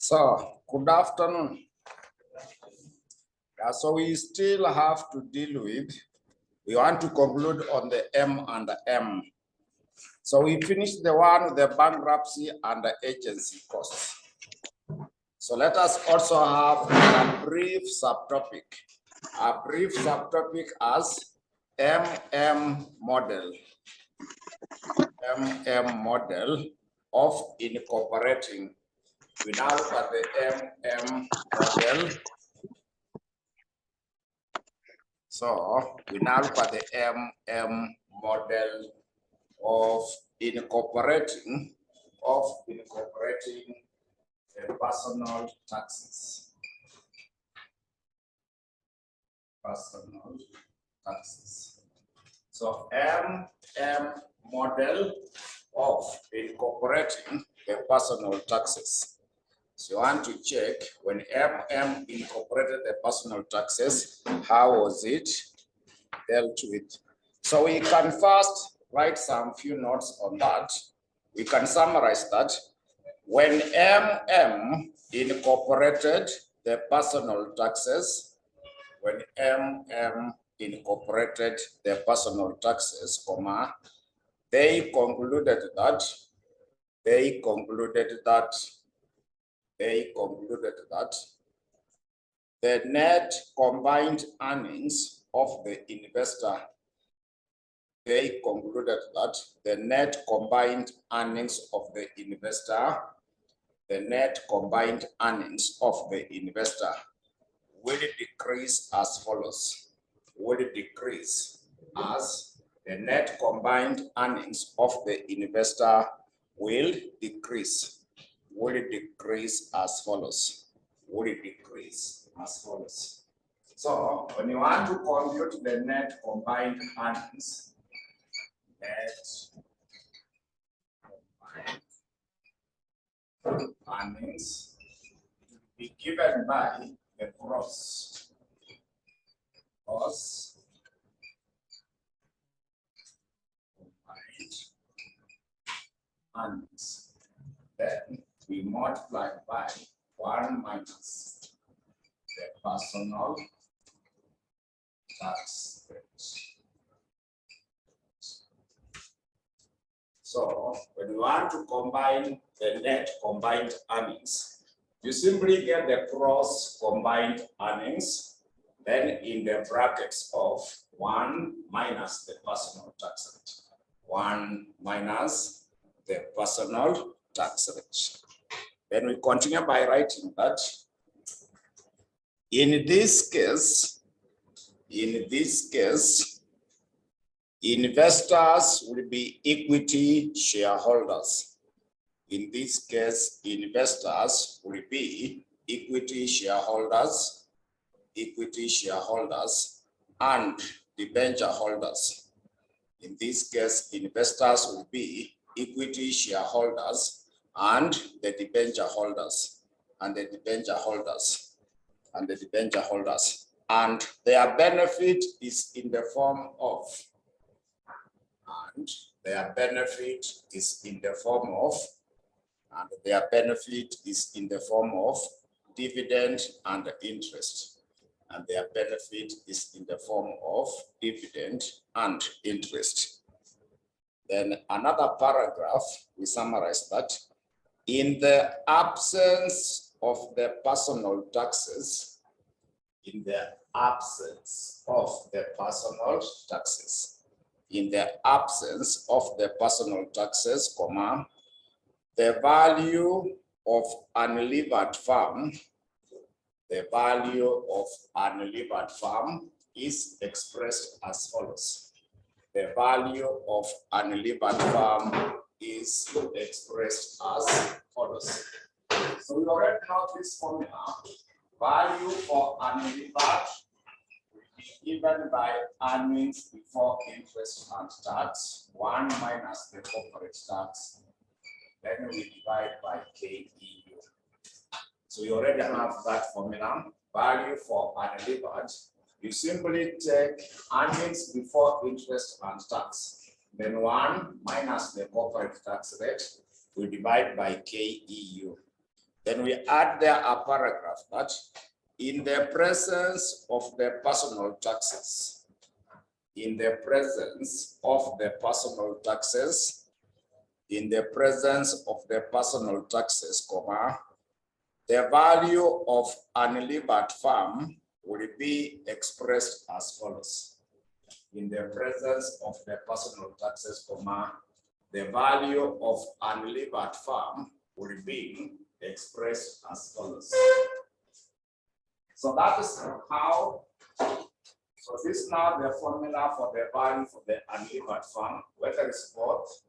So, good afternoon. So we still have to deal with, we want to conclude on the M and the M. So we finished the one with the bankruptcy and the agency costs. So let us also have a brief subtopic. A brief subtopic as MM model. MM model of incorporating. We now look at the MM model. So we now look at the MM model of incorporating personal taxes. Personal taxes. So MM model of incorporating the personal taxes. So you want to check when MM incorporated the personal taxes, how was it dealt with? So we can first write some few notes on that. We can summarize that when MM incorporated the personal taxes, when MM incorporated the personal taxes, they concluded that the net combined earnings of the investor, they concluded that the net combined earnings of the investor, will decrease as follows. Will decrease as the net combined earnings of the investor will decrease as follows. So when you want to compute the net combined earnings, to be given by the gross combined earnings. Then we multiply by 1 minus the personal tax rate. So when you want to combine the net combined earnings, you simply get the gross combined earnings, then in the brackets of 1 minus the personal tax rate. 1 minus the personal tax rate. Then we continue by writing that in this case, investors will be equity shareholders. In this case, investors will be equity shareholders and debenture holders. In this case, investors will be equity shareholders and the debenture holders, and their benefit is in the form of dividend and interest. Then another paragraph, we summarize that in the absence of the personal taxes, the value of unlevered farm is expressed as follows. The value of unlevered farm is expressed as follows. So we already know this formula. Value for unlevered will be given by earnings before interest and tax, 1 minus the corporate tax. Then we divide by KEU. So you already have that formula. Value for unlevered. You simply take earnings before interest and tax. Then 1 minus the corporate tax rate. We divide by KEU. Then we add there a paragraph that in the presence of the personal taxes, in the presence of the personal taxes, in the presence of the personal taxes, comma, the value of unlevered farm will be expressed as follows. In the presence of the personal taxes, comma, the value of unlevered farm will be expressed as follows. So that is how, so this is now the formula for the value for the unlevered farm, whether it's both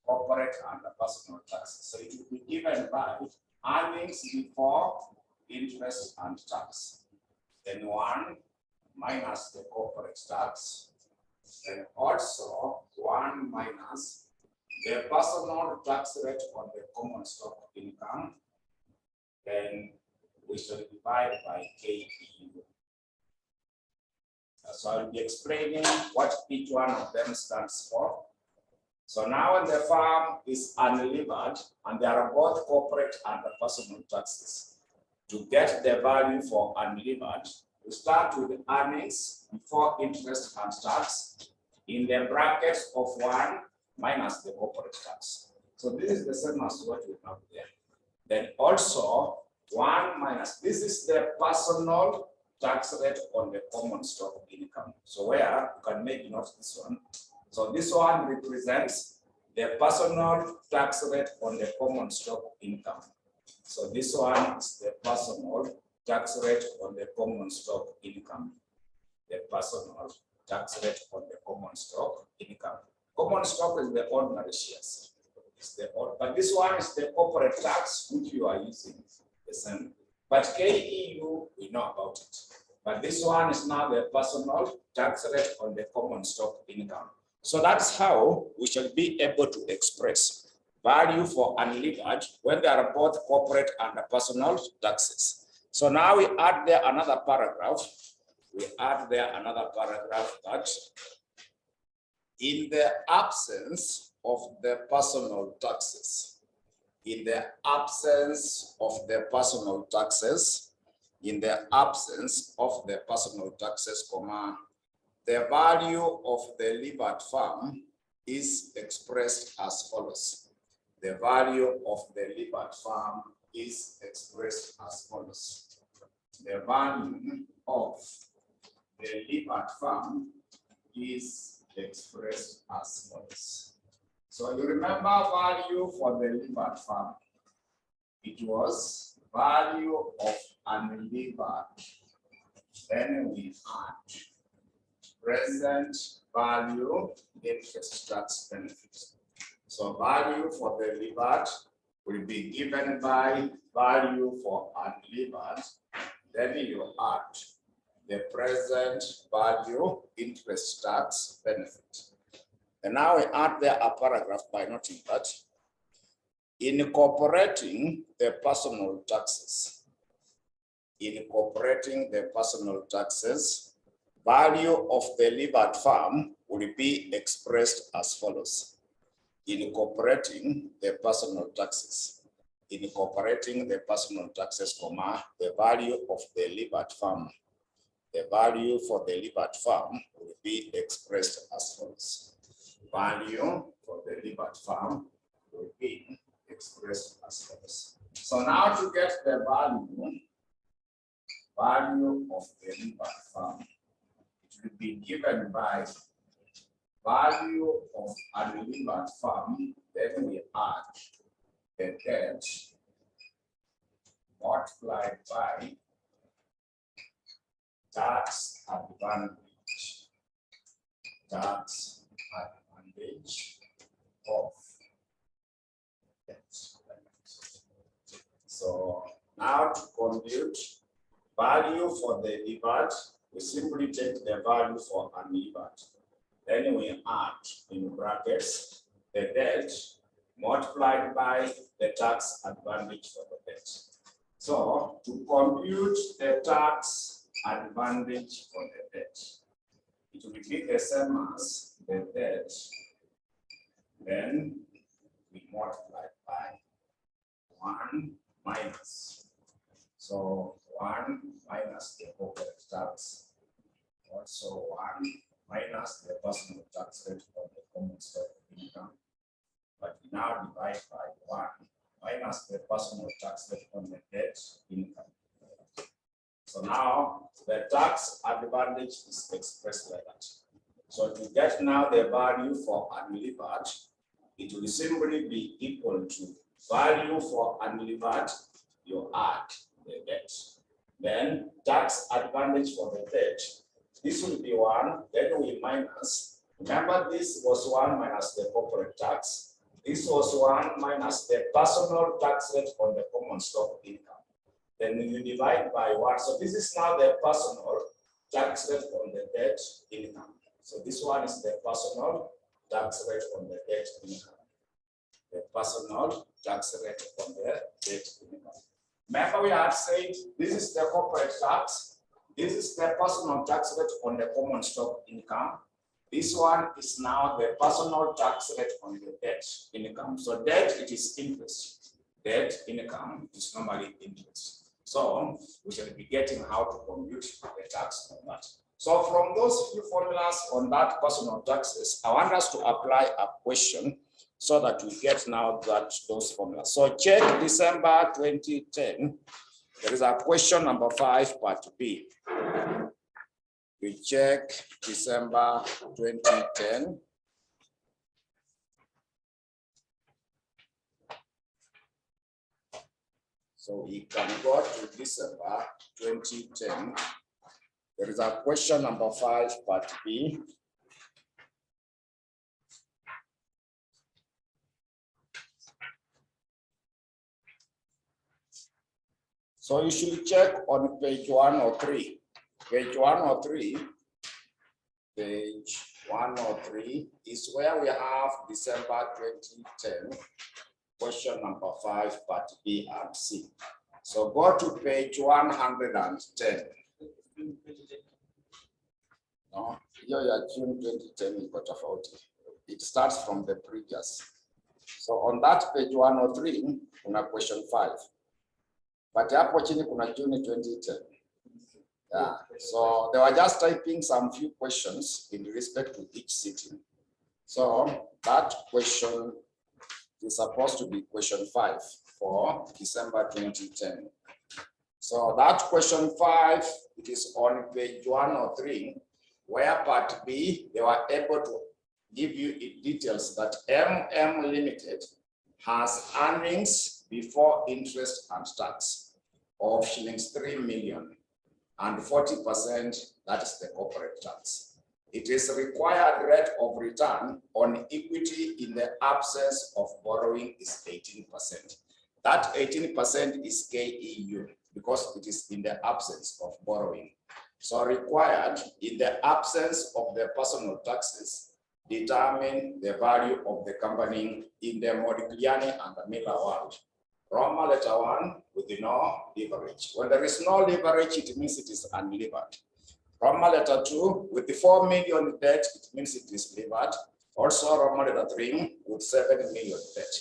corporate and the personal taxes. So it will be given by earnings before interest and tax. Then 1 minus the corporate tax. Then also 1 minus the personal tax rate on the common stock income. Then we should divide by KEU. So I'll be explaining what each one of them stands for. So now when the farm is unlevered and there are both corporate and the personal taxes, to get the value for unlevered, we start with the earnings before interest and tax in the brackets of 1 minus the corporate tax. So this is the same as what we have there. Then also 1 minus, this is the personal tax rate on the common stock income. So where you can make note this one. So this one represents the personal tax rate on the common stock income. So this one is the personal tax rate on the common stock income. The personal tax rate on the common stock income. Common stock is the ordinary shares. It's the but this one is the corporate tax which you are using. The same. But KEU, we know about it. But this one is now the personal tax rate on the common stock income. So that's how we shall be able to express value for unlevered when there are both corporate and personal taxes. So now we add there another paragraph. We add there another paragraph that in the absence of the personal taxes, in the absence of the personal taxes, in the absence of the personal taxes, comma, the value of the levered farm is expressed as follows. The value of the levered farm is expressed as follows. The value of the levered farm is expressed as follows. So you remember value for the levered farm. It was value of unlevered. Then we add present value interest tax benefits. So value for the levered will be given by value for unlevered. Then you add the present value interest tax benefit. And now we add there a paragraph by noting that incorporating the personal taxes, value of the levered farm will be expressed as follows. Incorporating the personal taxes, comma, the value of the levered farm. The value for the levered farm will be expressed as follows. Value for the levered farm will be expressed as follows. So now to get the value of the levered farm, it will be given by value of unlevered farm, then we add the debt multiplied by tax advantage of debt. So now to compute value for the levered, we simply take the value for unlevered. Then we add in brackets the debt multiplied by the tax advantage for the debt. So to compute the tax advantage for the debt, it will be the same as the debt, then we multiply by 1 minus. So 1 minus the corporate tax. Also 1 minus the personal tax rate on the common stock income. But we now divide by 1 minus the personal tax rate on the debt income. So now the tax advantage is expressed like that. So to get now the value for unlevered, it will simply be equal to value for unlevered, you add the debt. Then tax advantage for the debt, this will be 1, then we minus. Remember, this was 1 minus the corporate tax. This was 1 minus the personal tax rate on the common stock income. Then you divide by 1. So this is now the personal tax rate on the debt income. So this one is the personal tax rate on the debt income. The personal tax rate on the debt income. Remember, we had said this is the corporate tax. This is the personal tax rate on the common stock income. This one is now the personal tax rate on the debt income. So debt, it is interest. Debt income is normally interest. So we shall be getting how to compute the tax on that. So from those few formulas on that personal taxes, I want us to apply a question so that we get now that those formulas. So check December 2010. There is a question number 5, part B. We check December 2010. So we can go to December 2010. There is a question number 5, part B. So you should check on page 103. Page 103. Page 103 is where we have December 2010. Question number 5, part B and C. So go to page 110. No, here June 2010 is got about it starts from the previous. So on that page 103, kuna question 5. But hapo chini kuna June 2010. Yeah. So they were just typing some few questions in respect to each sitting. So that question is supposed to be question 5 for December 2010. So that question 5, it is on page 103, where part B, they were able to give you details that MM Limited has earnings before interest and tax of shillings 3 million, and 40%, that is the corporate tax. It is required rate of return on equity in the absence of borrowing is 18%. That 18% is KEU because it is in the absence of borrowing. So required in the absence of the personal taxes, determine the value of the company in the Modigliani and the Miller world. Roma letter 1 with no leverage. When there is no leverage, it means it is unlevered. Roma letter 2 with the 4 million debt, it means it is levered. Also Roma letter 3 with 7 million debt.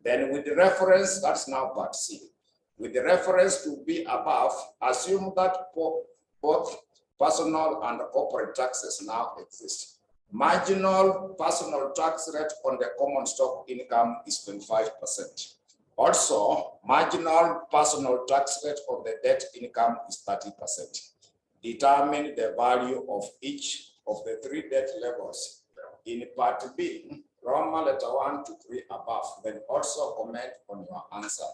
Then with the reference, that's now part C. With the reference to be above, assume that both personal and corporate taxes now exist. Marginal personal tax rate on the common stock income is 25%. Also, marginal personal tax rate on the debt income is 30%. Determine the value of each of the 3 debt levels in part B, Roman letter 1 to 3 above, then also comment on your answer.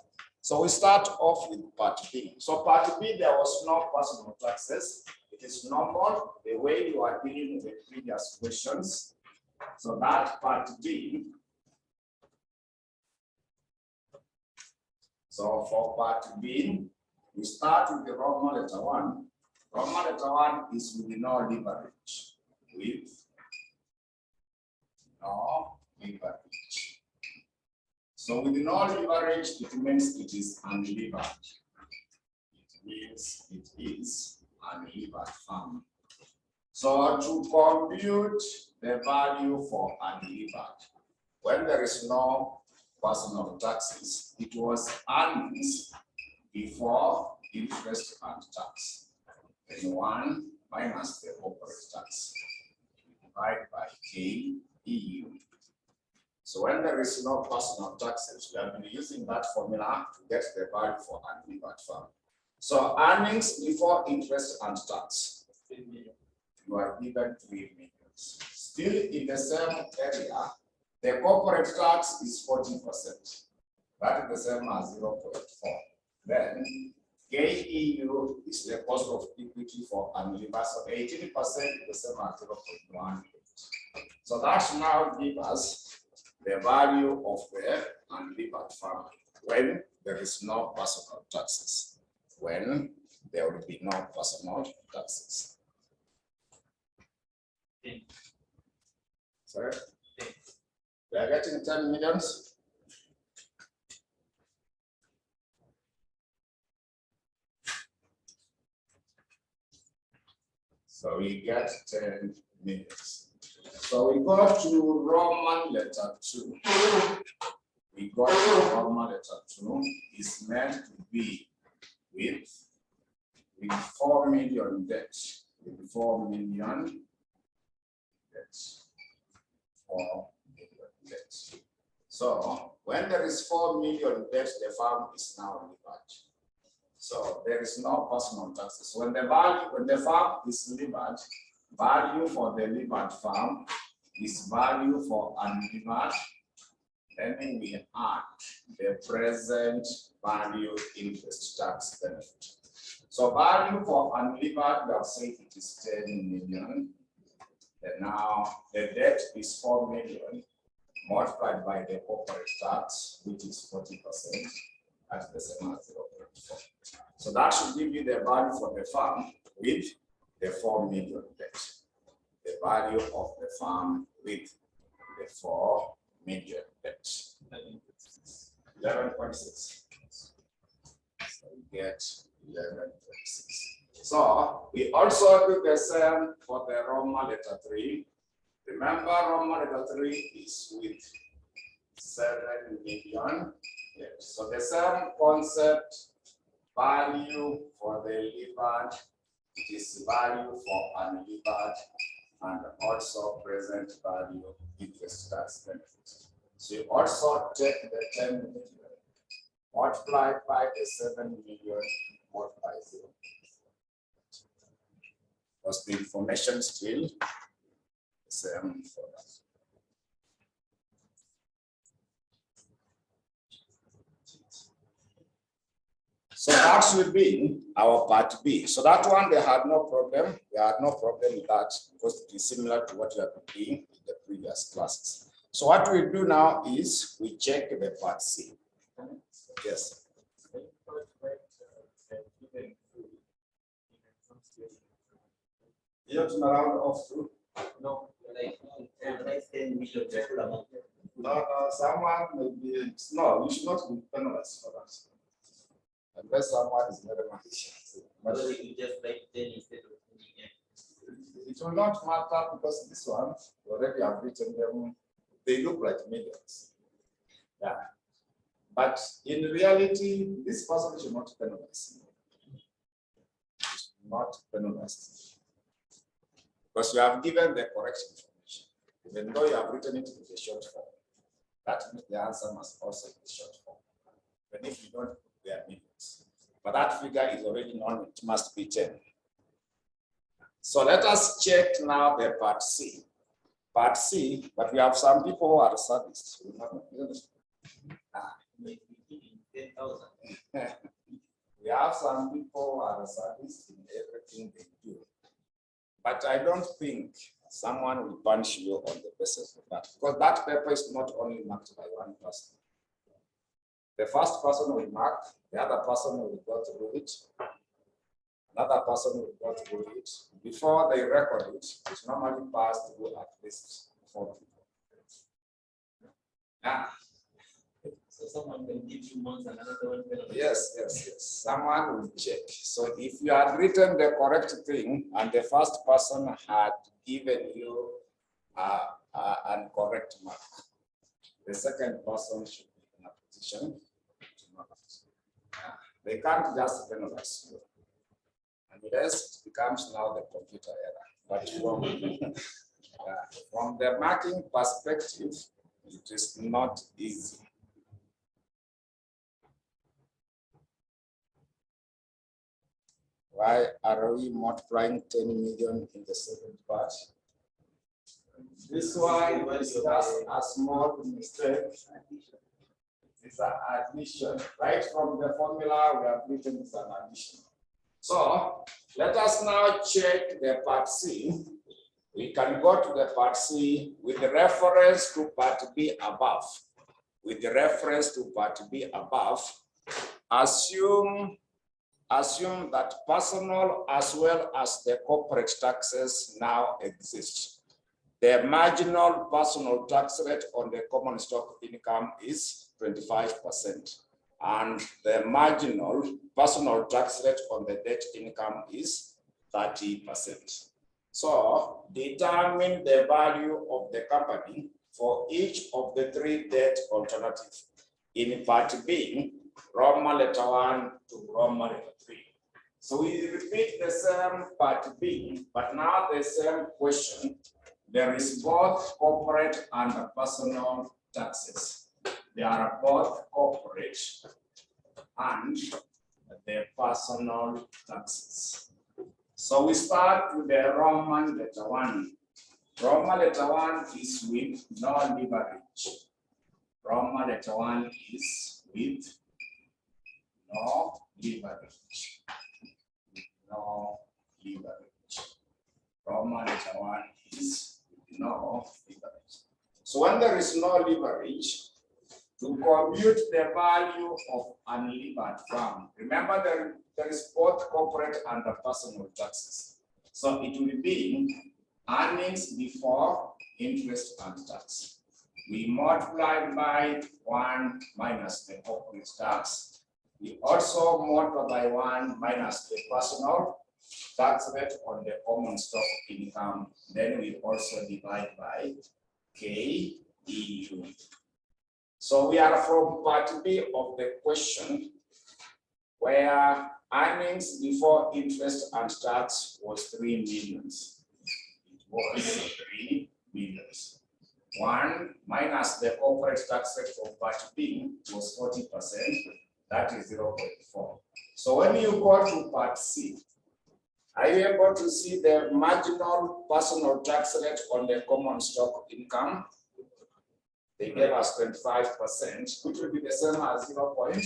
So we start off with part B. So part B, there was no personal taxes. It is normal, the way you are dealing with the previous questions. So that part B. So for part B, we start with the Roman letter 1. Roman letter 1 is with no leverage. With no leverage. So with no leverage, it means it is unlevered. It means it is unlevered farm. So to compute the value for unlevered, when there is no personal taxes, it was earnings before interest and tax. And 1 minus the corporate tax divided by KEU. So when there is no personal taxes, we have been using that formula to get the value for unlevered farm. So earnings before interest and tax, you are given 3 million. Still in the same area, the corporate tax is 40%. That is the same as 0.4. Then KEU is the cost of equity for unlevered. So 18% is the same as 0.1. So that should now give us the value of the unlevered farm when there is no personal taxes. When there will be no personal taxes. Sorry? We are getting 10 millions. So we get 10 millions. So we go to Roman letter 2. We got to Roman letter 2 is meant to be with 4 million debt. With 4 million debt. 4 million debt. So when there is 4 million debt, the farm is now levered. So there is no personal taxes. When the farm is levered, value for the levered farm is value for unlevered. Then we add the present value interest tax benefit. So value for unlevered, we have said it is 10 million. And now the debt is 4 million multiplied by the corporate tax, which is 40%. That's the same as 0.4. So that should give you the value for the farm with the 4 million debt. The value of the farm with the 4 million debt. 11.6. So we get 11.6. So we also do the same for the Roman letter 3. Remember, Roman letter 3 is with 7 million. So the same concept, value for the levered, it is value for unlevered, and also present value interest tax benefit. So you also take the 10 million, multiply by the 7 million, multiply 0. Because the information still the same for that. So that should be our part B. So that one, they had no problem. They had no problem with that because it is similar to what we have been doing in the previous classes. So what we do now is we check the part C. Yes. You have to round off too? No. No, someone will be, no, you should not be penalized for that. Unless someone is very malicious. But you just like 10 instead of 10. It will not matter because this one already have written them. They look like millions. Yeah. But in reality, this person should not penalize. Not penalized. Because you have given the correct information. Even though you have written it in the short form, that means the answer must also be short form. But if you don't, they are millions. But that figure is already known, it must be 10. So let us check now the part C. Part C, but we have some people who are sadists. We have some people who are sadists in everything they do. But I don't think someone will punish you on the basis of that, because that paper is not only marked by one person. The first person will mark, the other person will go through it, another person will go through it. Before they record it, it's normally passed through at least 4 people. Ah. So someone can give you months and another one will. Yes. Someone will check. So if you had written the correct thing and the first person had given you an correct mark, the second person should be petition. They can't just penalize you. Unless it becomes now the computer error. But from the marking perspective, it is not easy. Why are we multiplying 10 million in the second part? This one is just a small mistake. It's an addition. Right from the formula, we have written it's an addition. So let us now check the part C. We can go to the part C with reference to part B above. With reference to part B above, assume that personal as well as the corporate taxes now exist. The marginal personal tax rate on the common stock income is 25%. And the marginal personal tax rate on the debt income is 30%. So determine the value of the company for each of the three debt alternatives in part B, Roman letter 1 to Roman letter 3. So we repeat the same part B, but now the same question. There is both corporate and personal taxes. They are both corporate and the personal taxes. So we start with the Roman letter 1. Roman letter 1 is with no leverage. Roman letter 1 is with no leverage. No leverage. Roman letter 1 is no leverage. So when there is no leverage, to compute the value of unlevered firm, remember there is both corporate and the personal taxes. So it will be earnings before interest and tax. We multiply by 1 minus the corporate tax. We also multiply by 1 minus the personal tax rate on the common stock income. Then we also divide by KEU. So we are from part B of the question where earnings before interest and tax was 3 millions. It was 3 millions. 1 minus the corporate tax rate from part B was 40%. That is 0.4. So when you go to part C, are you able to see the marginal personal tax rate on the common stock income? They gave us 25%, which will be the same as 0.25.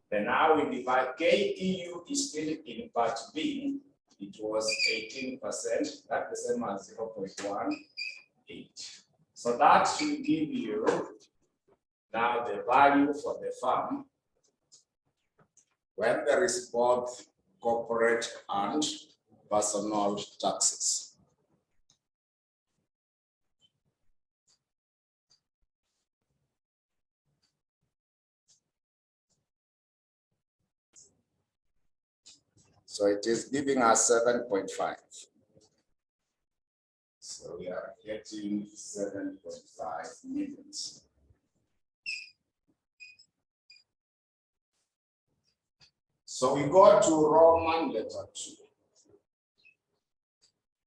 Then now we divide KEU is still in part B. It was 18%. That's the same as 0.18. So that should give you now the value for the firm when there is both corporate and personal taxes. So it is giving us 7.5. So we are getting 7.5 millions. So we go to Roman letter 2.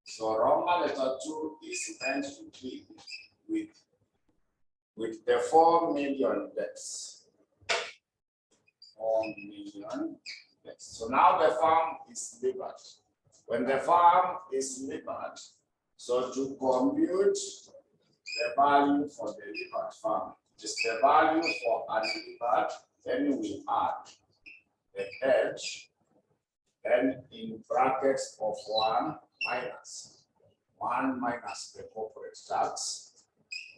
So Roman letter 2 is meant to be with the 4 million debts. 4 million. So now the farm is levered. When the farm is levered, so to compute the value for the levered farm, is the value for unlevered, then we add the edge, then in brackets of 1 minus the corporate tax,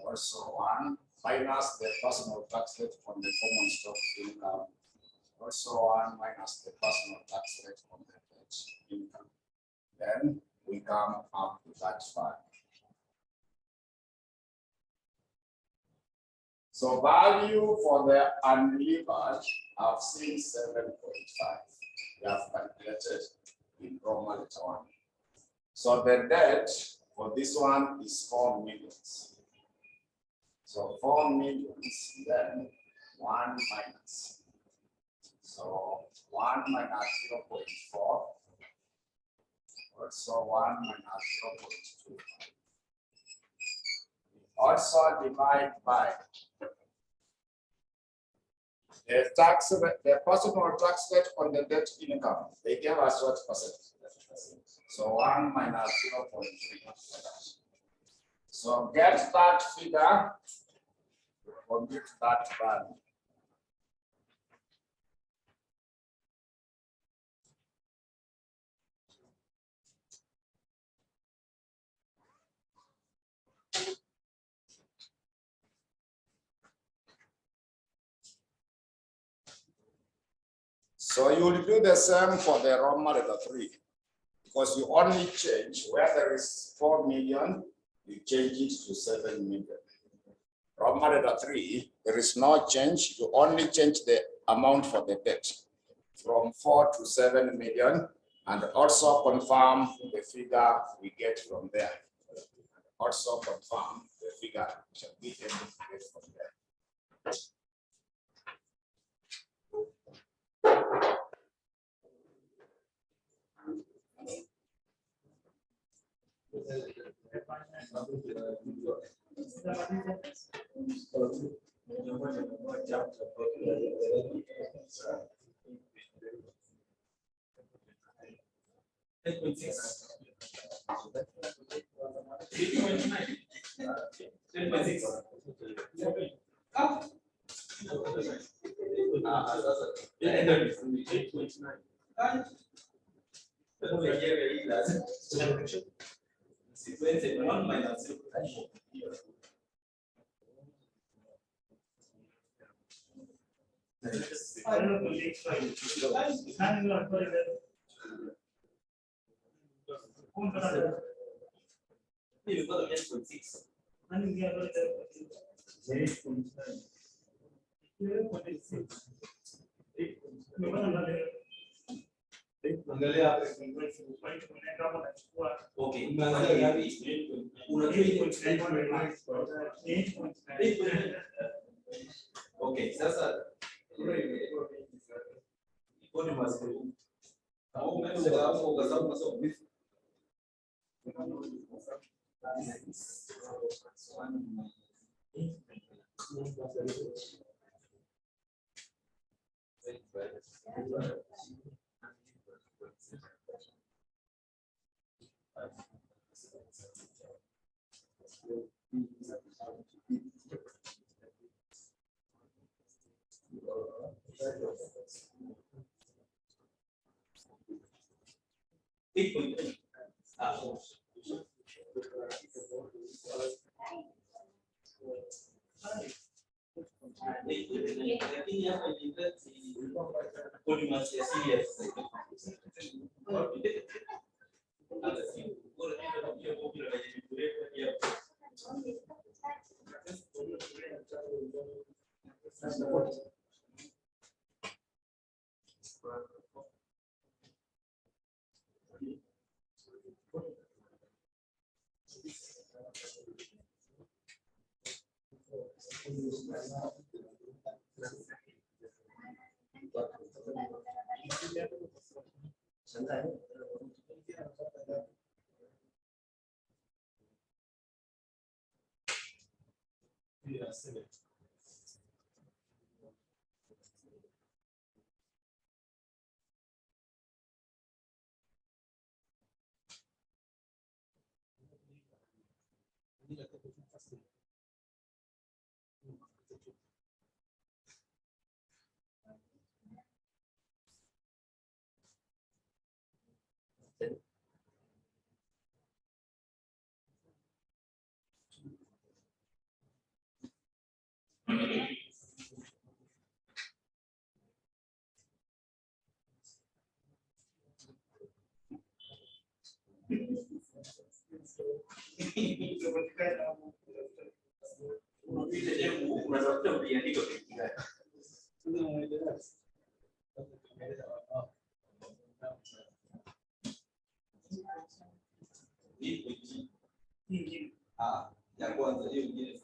also 1 minus the personal tax rate on the common stock income, also 1 minus the personal tax rate on the debt income. Then we come up with that value. So value for the unlevered, I've seen 7.5. We have calculated in Roman letter 1. So the debt for this one is 4 millions. So 4 millions, then 1 minus. So 1 minus 0.4. Also 1 minus 0.2. Also divide by the tax rate, the personal tax rate on the debt income. They gave us what percent? So 1 minus 0.3. So get that figure, compute that value. So you will do the same for the Roma 3, because you only change where there is 4 million, you change it to 7 million. Roma 3, there is no change, you only change the amount for the debt from 4 to 7 million, and also confirm the figure we get from there. Also confirm the figure we shall be able to get from there. Okay, sasa ya kwanza hiyo nyingine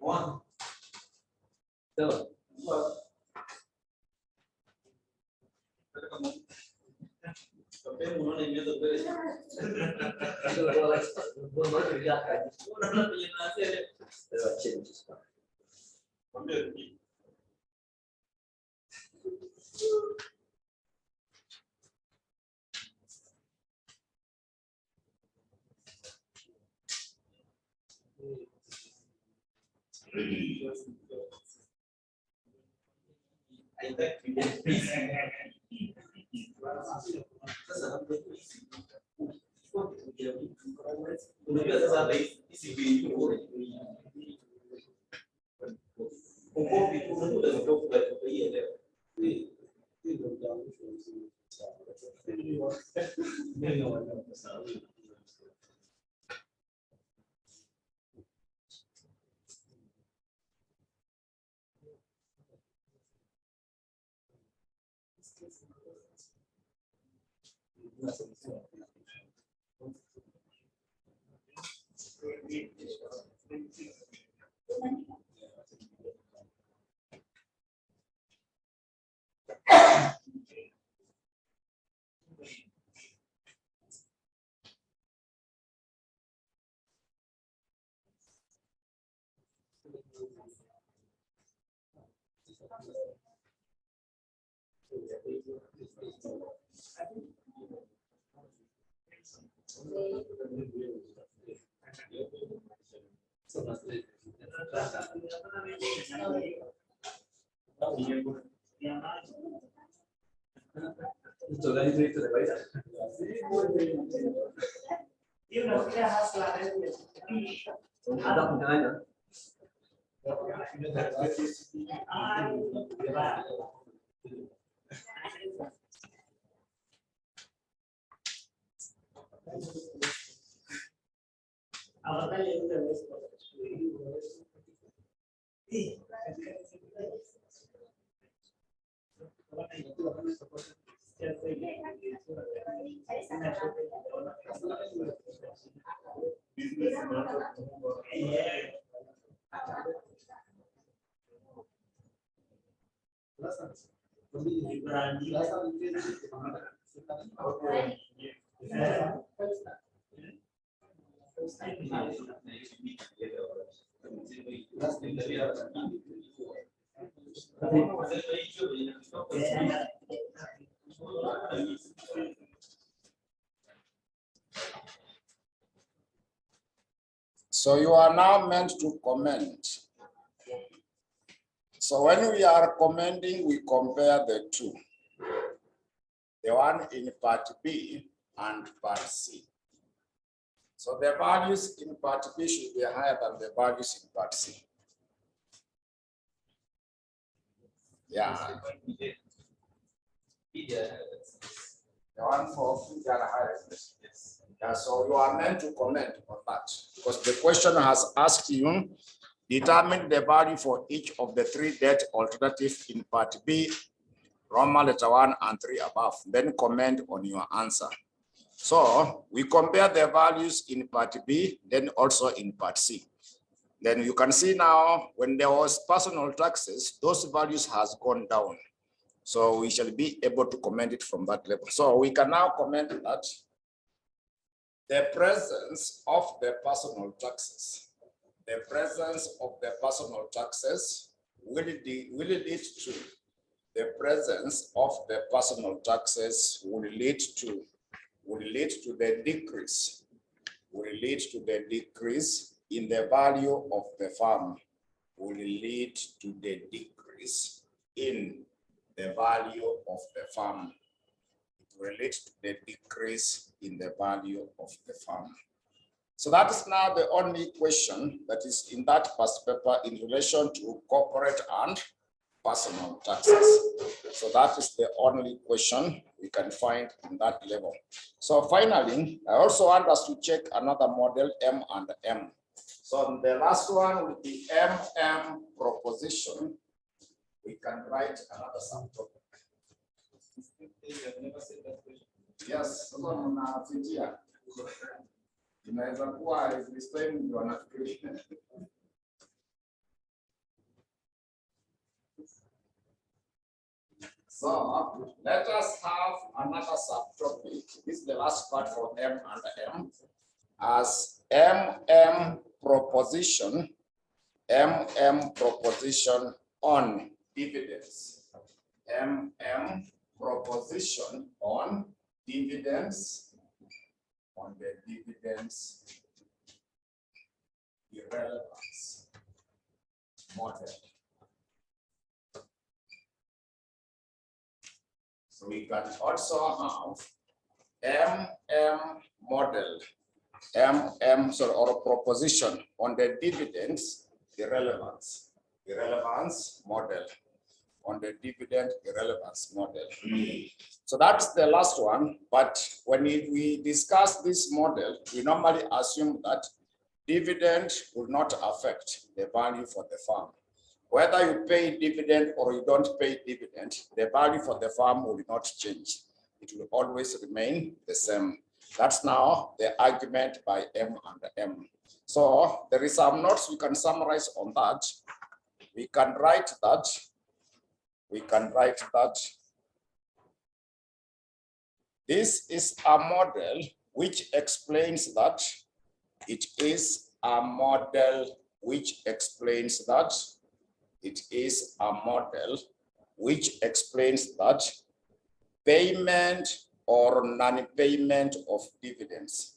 One. Two. So you are now meant to comment. So when we are commenting, we compare the two. The one in part B and part C. So the values in part B should be higher than the values in part C. Yeah. The one for food are higher. Yes. Yeah, so you are meant to comment on that because the question has asked you, determine the value for each of the three debt alternatives in part B, Roman letter 1 and 3 above, then comment on your answer. So we compare the values in part B, then also in part C. Then you can see now when there was personal taxes, those values has gone down. So we shall be able to comment it from that level. So we can now comment that the presence of the personal taxes, will lead to the presence of the personal taxes will lead to the decrease in the value of the farm, will lead to the decrease in the value of the farm. It relates to the decrease in the value of the farm. So that is now the only question that is in that past paper in relation to corporate and personal taxes. So that is the only question we can find in that level. So finally, I also want us to check another model, M and M. So the last one will be MM proposition. We can write another subtopic. Yes, inaweza kuwa this time ndio wanafikiria. So let us have another subtopic. This is the last part for M and M. As MM proposition on dividends. MM proposition on dividends. On the dividends irrelevance model. So we can also have model, or proposition on the dividends irrelevance model, on the dividend irrelevance model. So that's the last one. But when we discuss this model, we normally assume that dividend will not affect the value for the farm. Whether you pay dividend or you don't pay dividend, the value for the farm will not change. It will always remain the same. That's now the argument by M and M. So there is some notes we can summarize on that. We can write that this is a model which explains that it is a model which explains that payment or non-payment of dividends.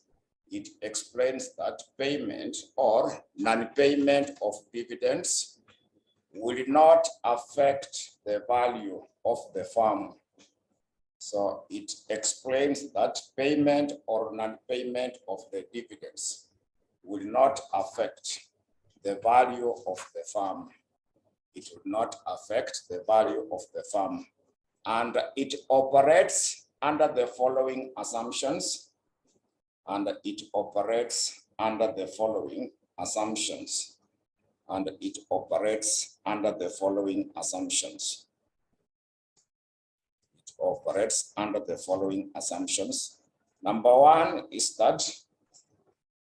It explains that payment or non-payment of dividends will not affect the value of the farm. So it explains that payment or non-payment of the dividends will not affect the value of the farm. It will not affect the value of the farm. And it operates under the following assumptions. And it operates under the following assumptions. And it operates under the following assumptions. It operates under the following assumptions. Number one is that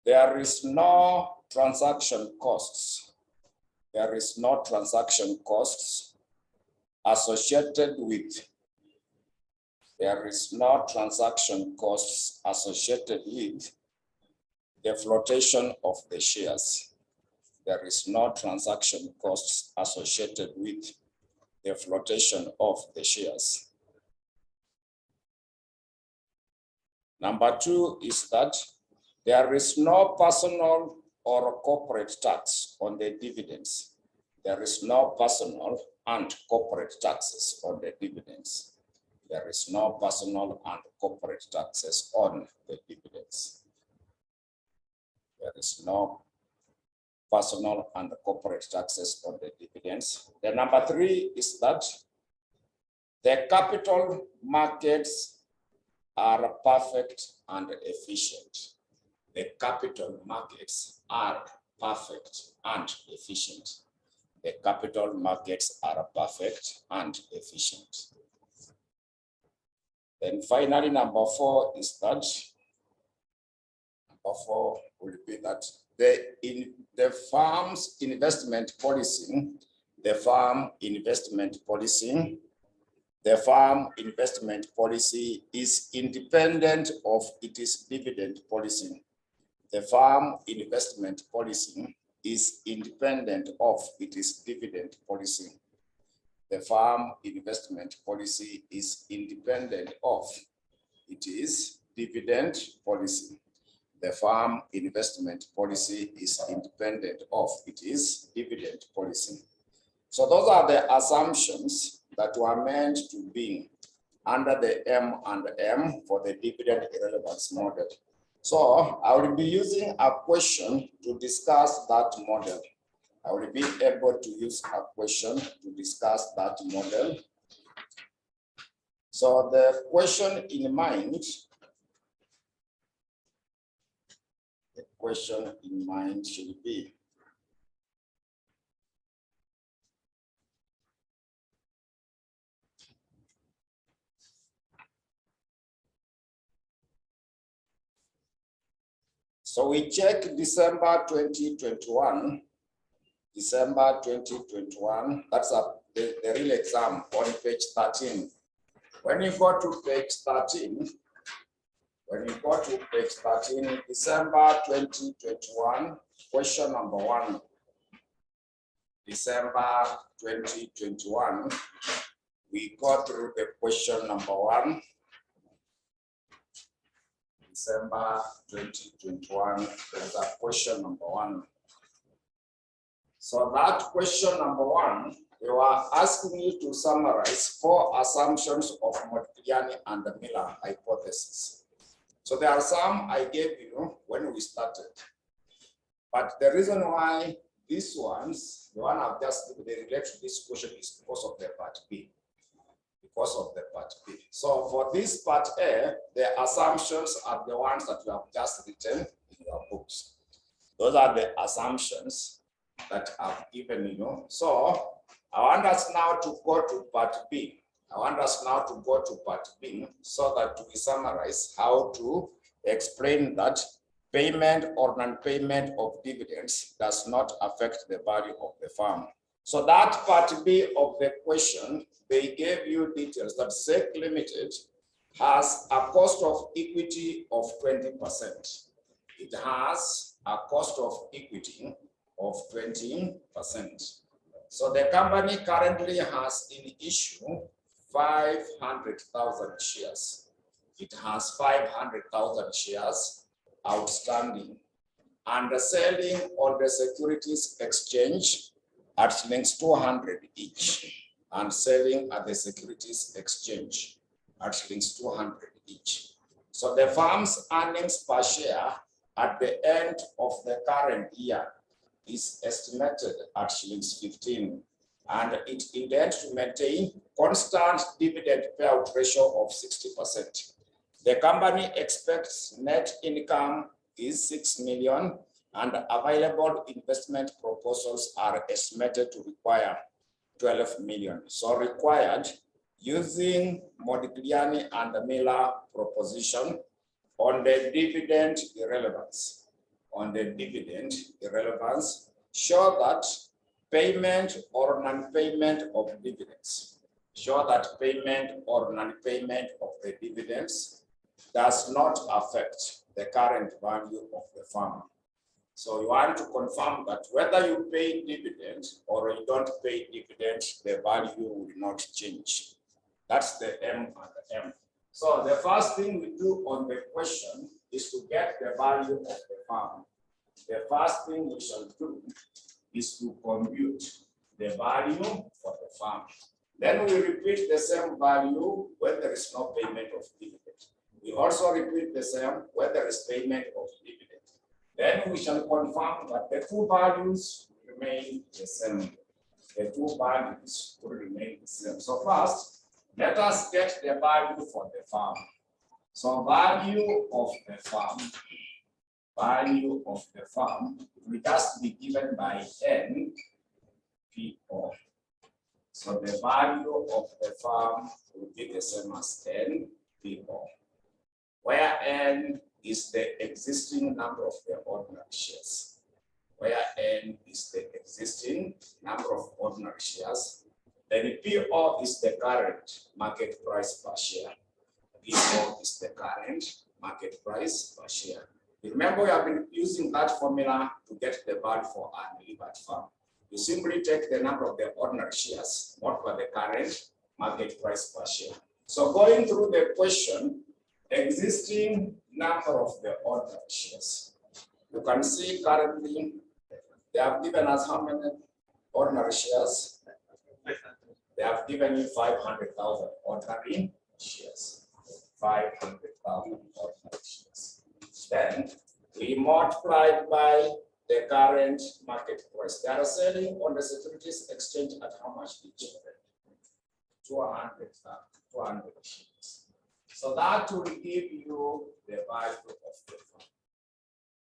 there is no transaction costs. There is no transaction costs associated with. There is no transaction costs associated with the flotation of the shares. There is no transaction costs associated with the flotation of the shares. Number two is that there is no personal or corporate tax on the dividends. there is no personal and corporate taxes on the dividends. There is no personal and corporate taxes on the dividends. There is no personal and corporate taxes on the dividends. The number 3 is that the capital markets are perfect and efficient. The capital markets are perfect and efficient. The capital markets are perfect and efficient. Then finally, number 4 is that number 4 will be that the firm's investment policy, the firm investment policy is independent of its dividend policy. The firm investment policy is independent of its dividend policy. The firm investment policy is independent of its dividend policy. The firm investment policy is independent of its dividend policy. So those are the assumptions that were meant to be under the M&M for the dividend irrelevance model. So I will be using a question to discuss that model. I will be able to use a question to discuss that model. So the question in mind, should be, so we check December 2021, that's the real exam on page 13. When you go to page 13, December 2021, question number 1. December 2021, we go through the question number 1. December 2021, there's a question number 1. So that question number 1, they were asking you to summarize 4 assumptions of Modigliani and the Miller hypothesis. So there are some I gave you when we started. But the reason why these ones, the one I've just they relate to this question is because of the part B. So for this part A, the assumptions are the ones that you have just written in your books. Those are the assumptions that I've given you. So I want us now to go to part B. So that we summarize how to explain that payment or non-payment of dividends does not affect the value of the firm. So that part B of the question, they gave you details that SEC Limited has a cost of equity of 20%. It has a cost of equity of 20%. So the company currently has in issue 500,000 shares. It has 500,000 shares outstanding and selling on the securities exchange at shillings 200 each and selling at the securities exchange at shillings 200 each. So the firm's earnings per share at the end of the current year is estimated at shillings 15, and it intends to maintain constant dividend payout ratio of 60%. The company expects net income is 6 million and available investment proposals are estimated to require 12 million. So required using Modigliani and Miller proposition on the dividend irrelevance. Show that payment or non-payment of dividends. The dividends does not affect the current value of the firm. So you want to confirm that whether you pay dividend or you don't pay dividend, the value will not change. That's the M and the M. So the first thing we do on the question is to get the value of the firm. The first thing we shall do is to compute the value for the farm. Then we repeat the same value when there is no payment of dividend. We also repeat the same when there is payment of dividend. Then we shall confirm that the two values remain the same. The two values will remain the same. So first, let us get the value for the farm. So value of the farm will just be given by n PO. So the value of the farm will be the same as n PO, where n is the existing number of the ordinary shares. Where n is the existing number of ordinary shares, then PO is the current market price per share. PO is the current market price per share. Remember, we have been using that formula to get the value for an unlevered farm. You simply take the number of the ordinary shares, multiply the current market price per share. So going through the question, existing number of the ordinary shares. You can see currently they have given us how many ordinary shares? They have given you 500,000 ordinary shares. 500,000 ordinary shares. Then we multiplied by the current market price. They are selling on the securities exchange at how much each? 200 shares. So that will give you the value of the farm.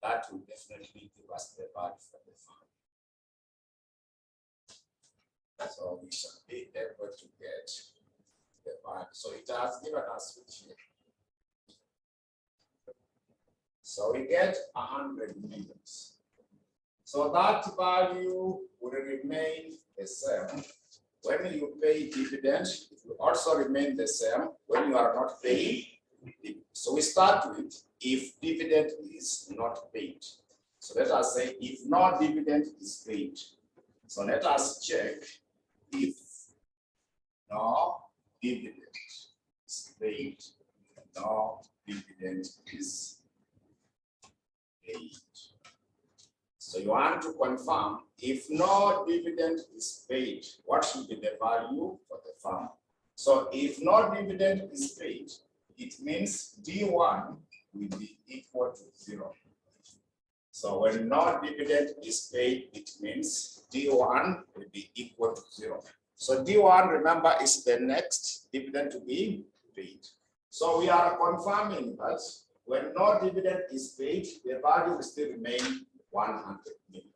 That will definitely give us the value for the farm. So we shall be able to get the value. So it has given us which here. So we get 100 millions. So that value will remain the same when you pay dividend. It will also remain the same when you are not paying. So we start with if dividend is not paid. So let us say if no dividend is paid. So let us check if no dividend is paid. No dividend is paid. So you want to confirm if no dividend is paid, what should be the value for the farm? So if no dividend is paid, it means D1 will be equal to 0. So when no dividend is paid, it means D1 will be equal to 0. So D1, remember, is the next dividend to be paid. So we are confirming that when no dividend is paid, the value will still remain 100 million.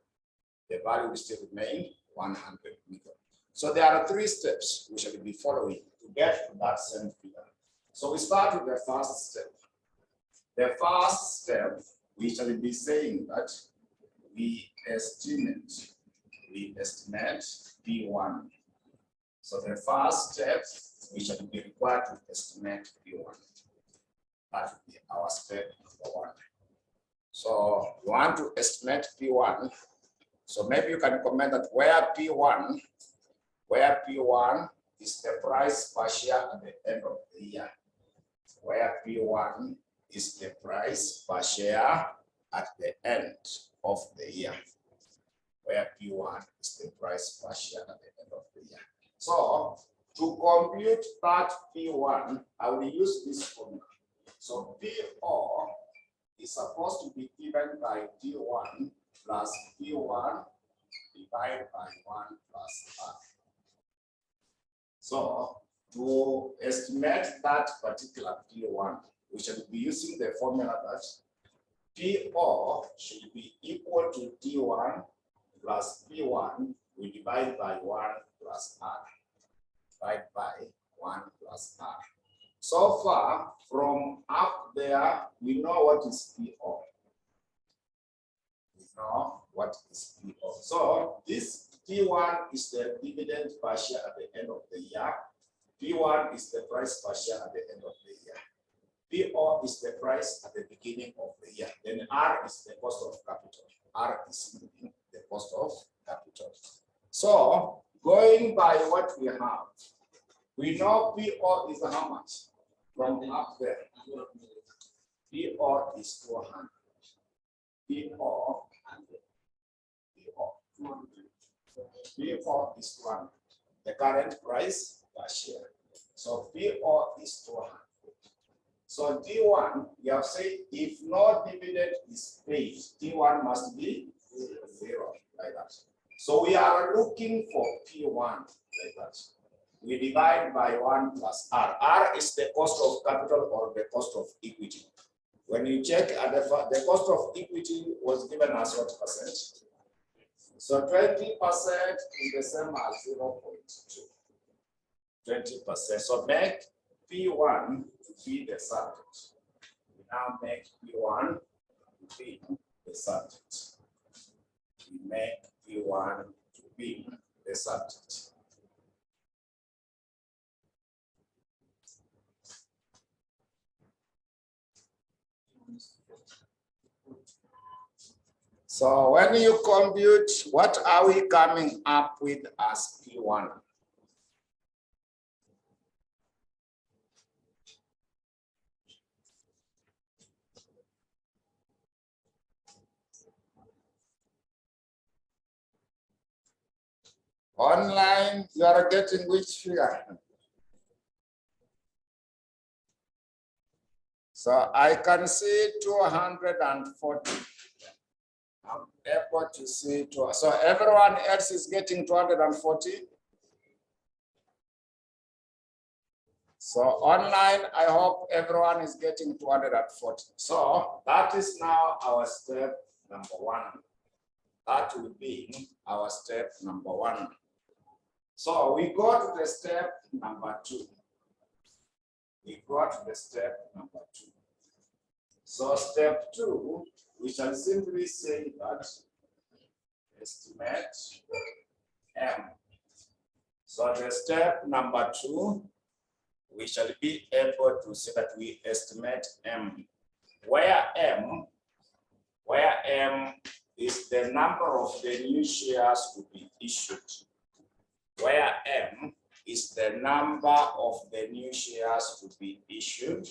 The value will still remain 100 million. So there are 3 steps we shall be following to get to that same figure. So we start with the first step. The first step, we shall be saying that we estimate P1. So the first step, we shall be required to estimate P1. That will be our step number 1. So you want to estimate P1. So maybe you can comment that where P1 is the price per share at the end of the year. Where P1 is the price per share at the end of the year. Where P1 is the price per share at the end of the year. So to compute that P1, I will use this formula. So PO is supposed to be given by D1 plus P1 divided by 1 plus R. So to estimate that particular P1, we shall be using the formula that PO should be equal to D1 plus P1 we divide by 1 plus R. Divide by 1 plus R. So far, from up there, we know what is PO. We know what is PO. So this P1 is the dividend per share at the end of the year. P1 is the price per share at the end of the year. PO is the price at the beginning of the year. Then R is the cost of capital. R is the cost of capital. So going by what we have, we know PO is how much? From up there. PO is 200. PO 200. P4 is 200. The current price per share. So P4 is 200. So D1, we have said if no dividend is paid, D1 must be 0, like that. So we are looking for P1, like that. We divide by 1 plus R. R is the cost of capital or the cost of equity. When you check at the cost of equity was given as what percent? So 20% is the same as 0.2. 20%. So make P1 to be the subject. We now make P1 to be the subject. We make P1 to be the subject. So when you compute, what are we coming up with as P1? Online, you are getting which figure? So I can see 240. I'm able to see two. So everyone else is getting 240. So online, I hope everyone is getting 240. So that is now our step number 1. That will be our step number 1. So we go to the step number 2. We go to the step number 2. So step 2, we shall simply say that estimate M. So the step number 2, we shall be able to say that we estimate M, where M is the number of the new shares to be issued, where M is the number of the new shares to be issued.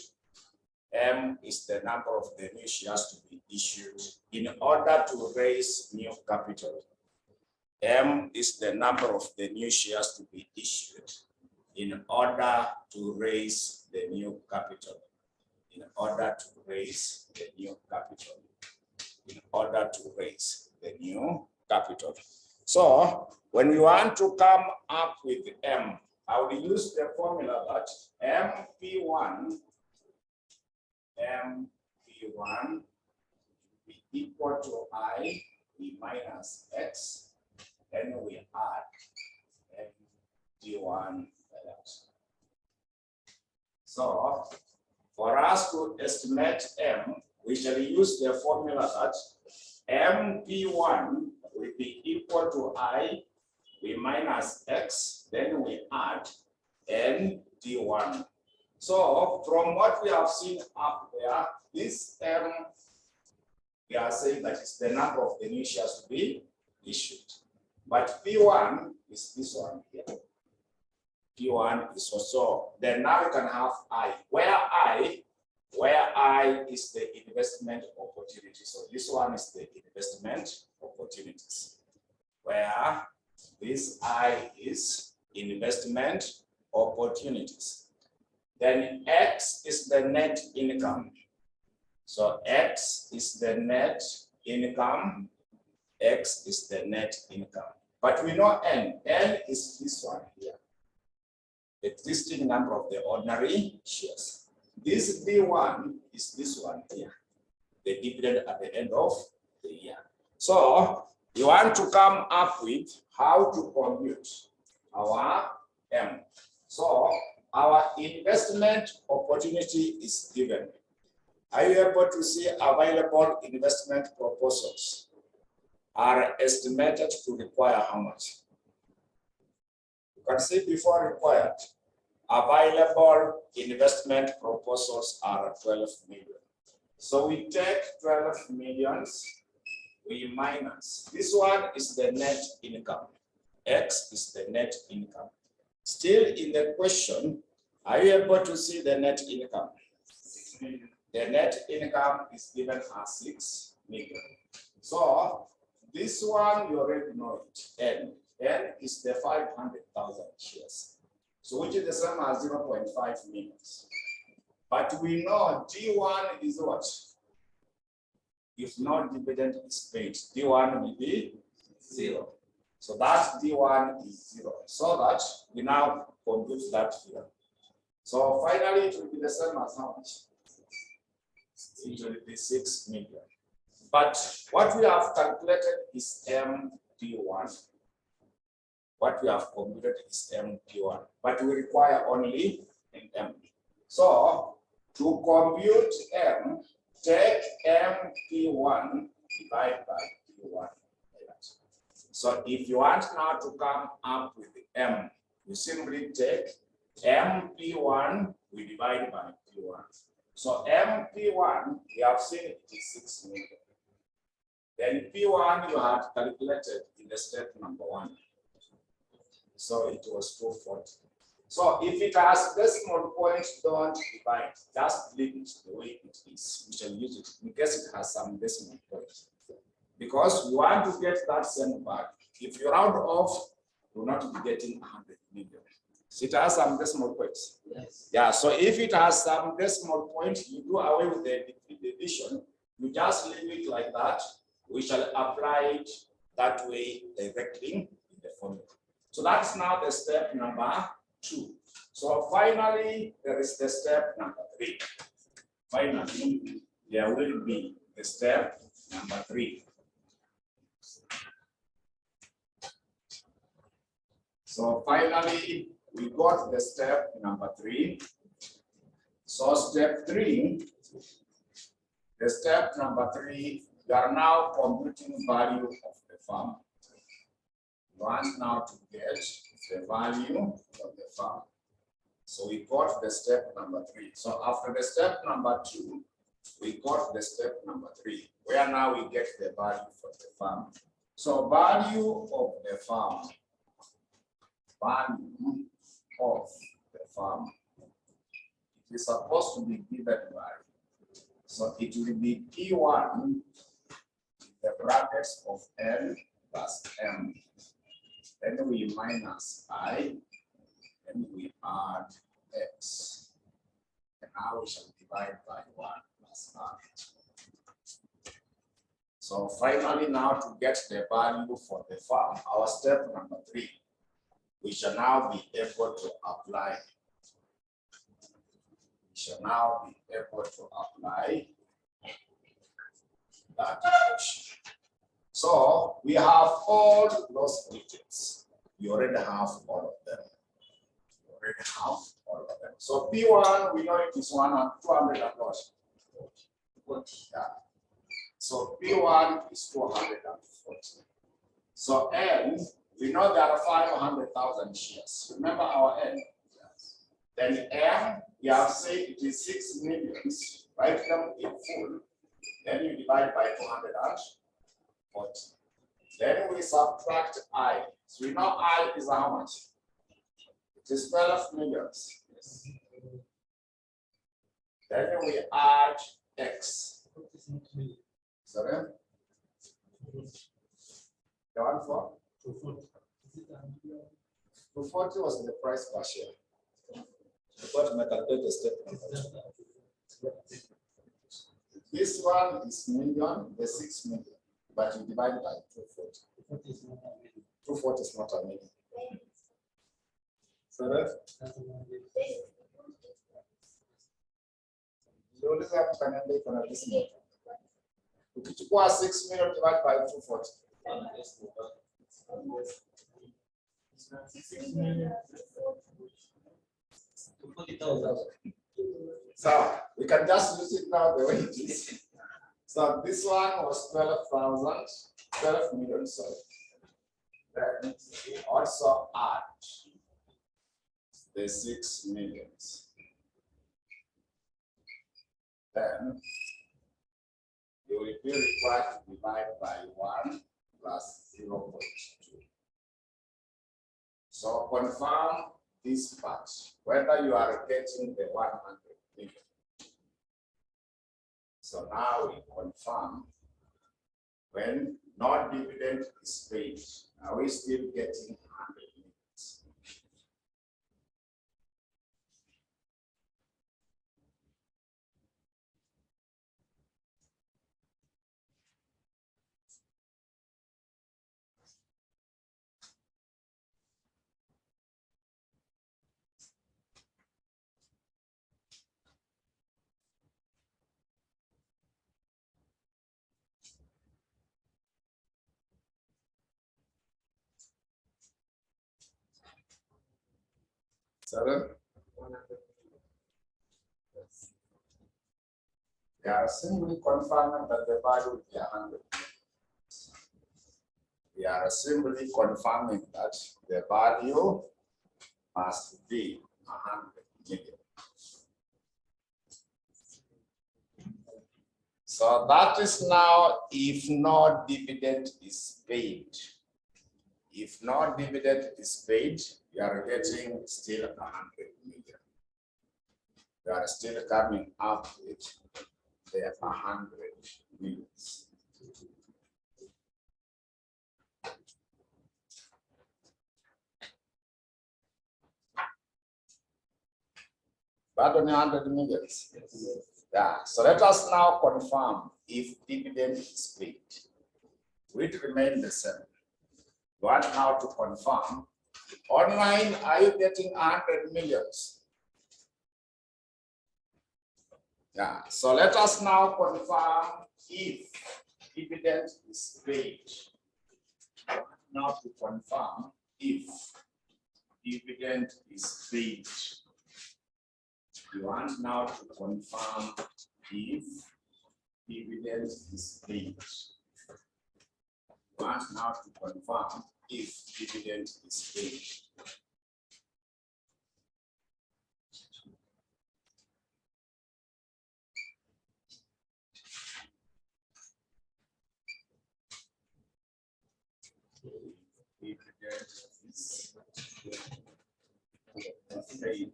M is the number of the new shares to be issued in order to raise new capital. M is the number of the new shares to be issued in order to raise the new capital. In order to raise the new capital. In order to raise the new capital. So when we want to come up with M, I will use the formula that MP1 be equal to I B minus X, then we add MD1. So for us to estimate M, we shall use the formula that MP1 will be equal to I B minus X, then we add ND1. So from what we have seen up there, this M, we are saying that it's the number of the new shares to be issued. But P1 is this one here. P1 is also, then now we can have I, where I is the investment opportunity. So this one is the investment opportunities, where this I is investment opportunities. Then X is the net income. So X is the net income. X is the net income. But we know N. N is this one here. The existing number of the ordinary shares. This D1 is this one here. The dividend at the end of the year. So you want to come up with how to compute our M. So our investment opportunity is given. Are you able to see available investment proposals are estimated to require how much? You can see before required, available investment proposals are 12 million. So we take 12 millions, we minus. This one is the net income. X is the net income. Still in the question, are you able to see the net income? 6 million. The net income is given as 6 million. So this one you already know it, N. N is the 500,000 shares. So which is the same as 0.5 million. But we know D1 is what? If no dividend is paid, D1 will be 0. So that D1 is 0. So that we now compute that here. So finally, it will be the same as how much? It will be 6 million. But what we have calculated is MD1. What we have computed is MD1. But we require only an M. So to compute M, take MP1 divided by P1. So if you want now to come up with the M, you simply take MP1, we divide by P1. So MP1, we have seen it is 6 million. Then P1 you had calculated in the step number 1. So it was 240. So if it has decimal point, don't divide. Just leave it the way it is. We shall use it in case it has some decimal point. Because we want to get that same back. If you round off, you will not be getting 100 million. So it has some decimal points. Yes. Yeah, so if it has some decimal point, you do away with the division. You just leave it like that. We shall apply it that way directly in the formula. So that's now the step number 2. So finally, there is the step number 3. Finally, there will be the step number 3. So finally, we got the step number 3. So step 3, the step number 3, you are now computing value of the farm. You want now to get the value of the farm. So we got the step number 3. So after the step number 2, we got the step number 3, where now we get the value for the farm. So value of the farm. Value of the farm. It is supposed to be given by. So it will be P1, the brackets of L plus M. Then we minus I, and we add X. And now we shall divide by 1 plus R. So finally, now to get the value for the farm, our step number 3, we shall now be able to apply. We shall now be able to apply that equation. So we have all those digits. We already have all of them. We already have all of them. So P1, we know it is 200 and what? Yeah. So P1 is 240. So N, we know there are 500,000 shares. Remember our N. Yes. Then M, we have said it is 6 millions. Write them in full. Then you divide by 240. Then we subtract I. So we know I is how much? It is 12 millions. Yes. Then we add X. Sorry? The one for? 240 was the price per share. I got to calculate the step. This one is million, the 6 million, but you divide by 240. 240 is not a million. Sorry? You always have to calculate on this million. Ukichukua 6 million divided by 240. So we can just use it now the way it is. So this one was 12 million, sorry. Then we also add the 6 millions. Then you will be required to divide by 1 plus 0.2. So confirm this part, whether you are getting the 100 million. So now we confirm when no dividend is paid Are we still getting 100 minutes? Seven? They are simply confirming that the value will be 100. We are simply confirming that the value must be 100 million. So that is now if no dividend is paid. If no dividend is paid, we are getting still 100 million. We are still coming up with the 100 million. But only 100 million. Yeah. So let us now confirm if dividend is paid. It remains the same. We want now to confirm. Online, are you getting 100 millions? Yeah. So let us now confirm if dividend is paid. Now to confirm if dividend is paid. We want now to confirm if dividend is paid. We want now to confirm if dividend is paid. Dividend is paid.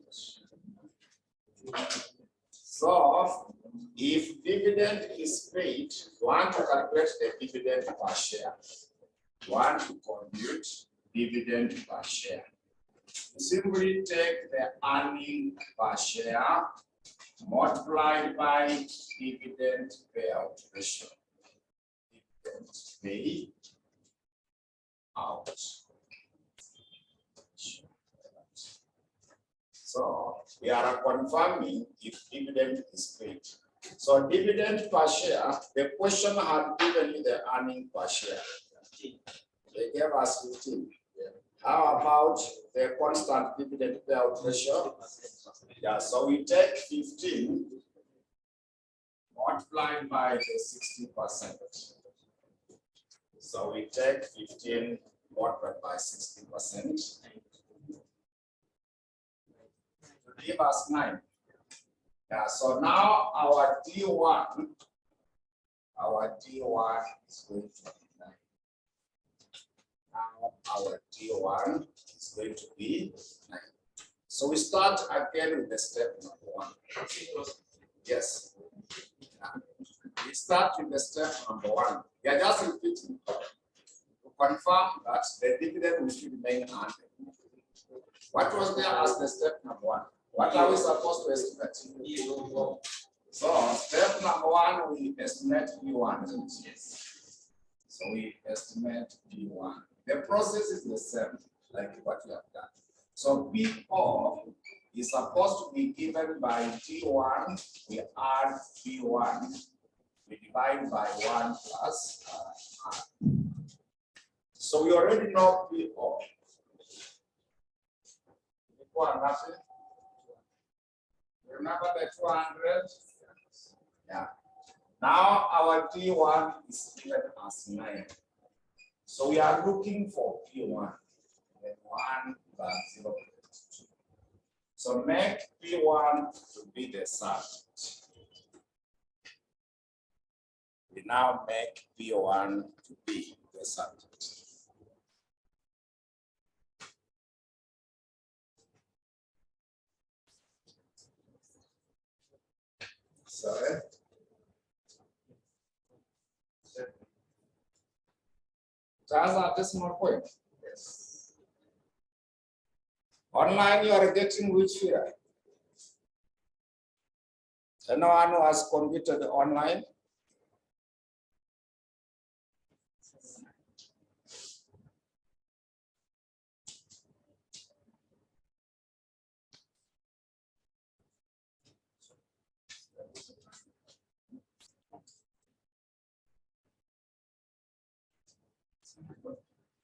So, if dividend is paid, you want to calculate the dividend per share. You want to compute dividend per share. Simply take the earning per share multiplied by dividend payout ratio. Dividend paid out. So we are confirming if dividend is paid. So dividend per share, the question had given you the earning per share. They gave us 15. How about the constant dividend payout ratio? Yeah, so we take 15 multiplied by the 60%. So we take 15 multiplied by 60%. Give us 9. Yeah, so now our D1 is going to be 9. Now our D1 is going to be 9. So we start again with the step number 1. Yes. We start with the step number 1. We are just repeating to confirm that the dividend will still remain 100. What was there as the step number 1? What are we supposed to estimate? So step number 1, we estimate P1, isn't it? Yes. So we estimate P1. The process is the same, like what we have done. So P0 is supposed to be given by T1. We add P1. We divide by 1 plus R. So we already know P0. Nothing. Remember the 200? Yeah. Now our T1 is given as 9. So we are looking for P1. Then 1 plus 0.2. So make P1 to be the subject. We now make P1 to be the subject. Sorry. has a decimal point. Yes. Online, you are getting which figure? Anyone who has computed online?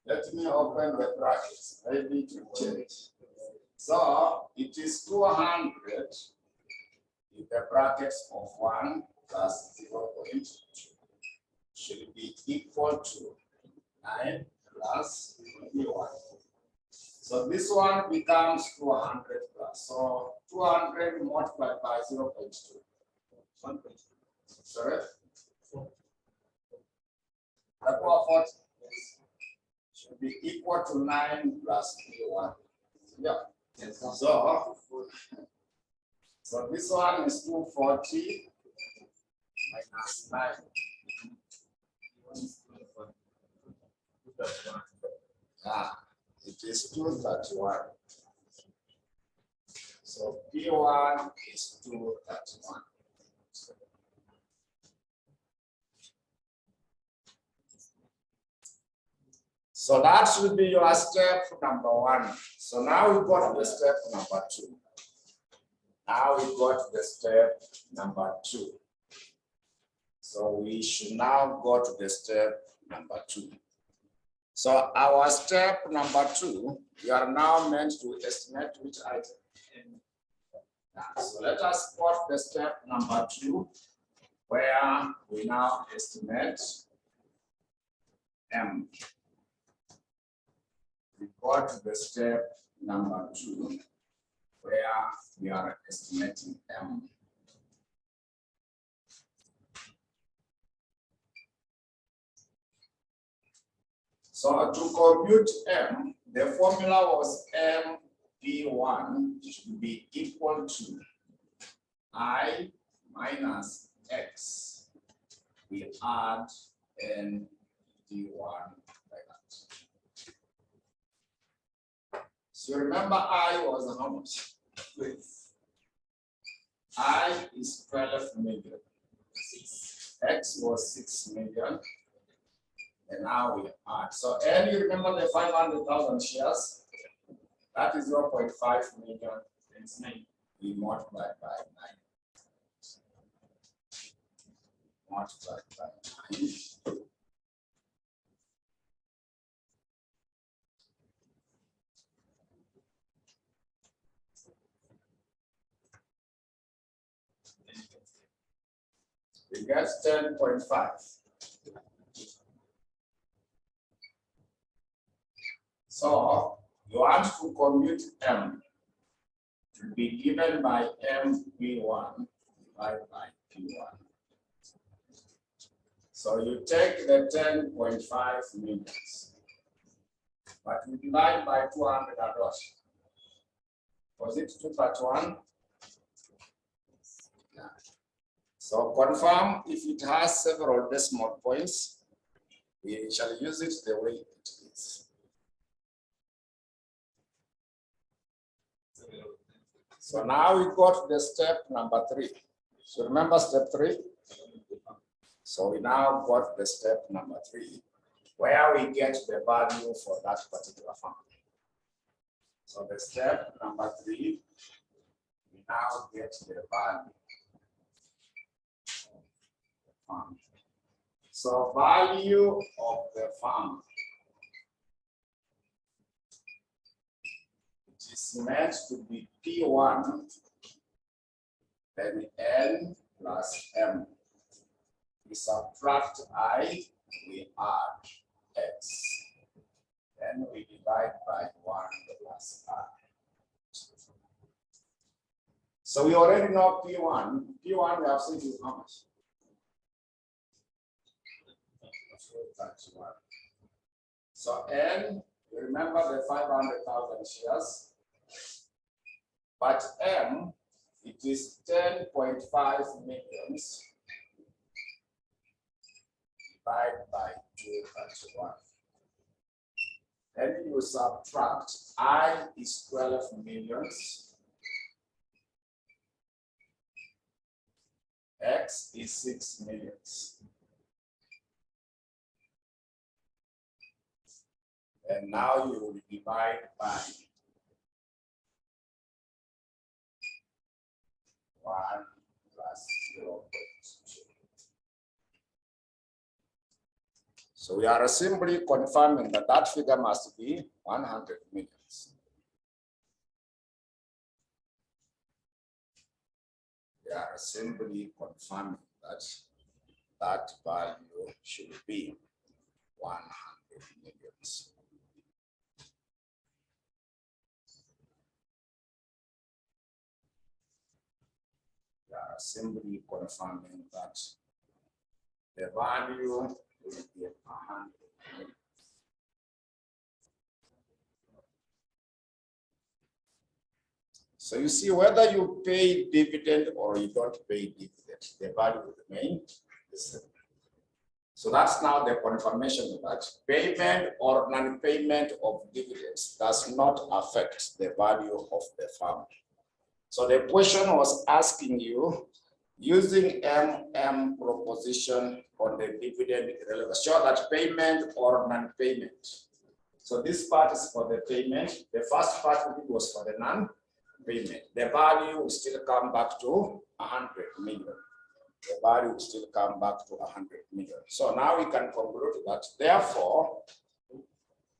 Let me open the brackets, maybe to change. So it is 200 in the brackets of 1 plus 0.2 should be equal to 9 plus 1. So this one becomes 200 plus. So 200 multiplied by 0.2. Sorry? The power of what? Should be equal to 9 plus 1. Yeah. Yes. So this one is 240 minus 9. It is 231. So P1 is 231. So that should be your step number 1. So now we got the step number 2. Now we got the step number 2. So we should now go to the step number 2. So our step number 2, we are now meant to estimate which item. So let us go to the step number 2, where we now estimate M. We go to the step number 2, where we are estimating M. So to compute M, the formula was MP1 should be equal to I minus X. We add NP1 like that. So remember I was how much? I is 12 million. X was 6 million. And now we add. So N, you remember the 500,000 shares? That is 0.5 million. It's 9. We multiply by 9. Multiply by 9. We get 10.5. So you want to compute M to be given by MP1 divided by P1. So you take the 10.5 millions, but you divide by 200 and what? Was it 231? Yeah. So confirm if it has several decimal points, we shall use it the way it is. So now we got the step number 3. So remember step 3? So we now got the step number 3, where we get the value for that particular farm. So the step number 3, we now get the value of the farm. So value of the farm, it is meant to be P1, then N plus M. We subtract I, we add X. Then we divide by 1 plus I. So we already know P1. P1 we have seen is how much? 31. So N, you remember the 500,000 shares. But M, it is 10.5 millions divided by 231. Then you subtract I is 12 millions, X is 6 millions. And now you will divide by 1 plus 0.2. So we are simply confirming that that figure must be 100 millions. We are simply confirming that that value should be 100 millions. We are simply confirming that the value will be 100 millions. So you see, whether you pay dividend or you don't pay dividend, the value will remain the same. So that's now the confirmation that payment or non-payment of dividends does not affect the value of the farm. So the question was asking you, using proposition on the dividend irrelevance, show that payment or non-payment. So this part is for the payment. The first part of it was for the non-payment. The value will still come back to 100 million. The value will still come back to 100 million. So now we can conclude that, therefore,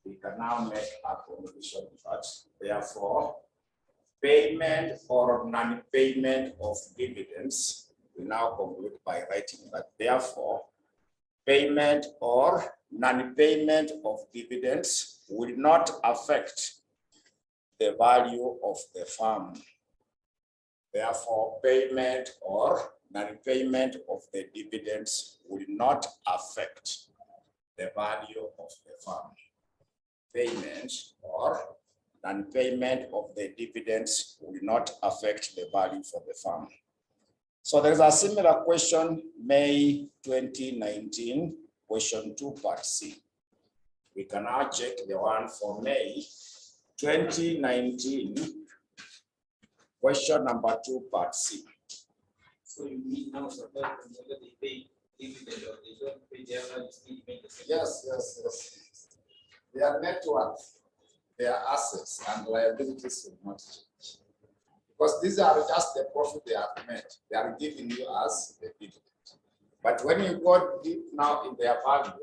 we can now make a conclusion that, therefore, payment or non-payment of dividends, we now conclude by writing that, therefore, payment or non-payment of dividends will not affect the value of the farm. Therefore, payment or non-payment of the dividends will not affect the value of the farm. Payment or non-payment of the dividends will not affect the value for the farm. So there's a similar question, May 2019, question 2, part C. We can now check the one for May 2019, question number 2, part C. So you need now suppose whether they pay dividend or they don't pay, their value still remain the same. Yes. Their net worth, their assets and liabilities will not change. Because these are just the profit they have made. They are giving you as the dividend. But when you go deep now in their value,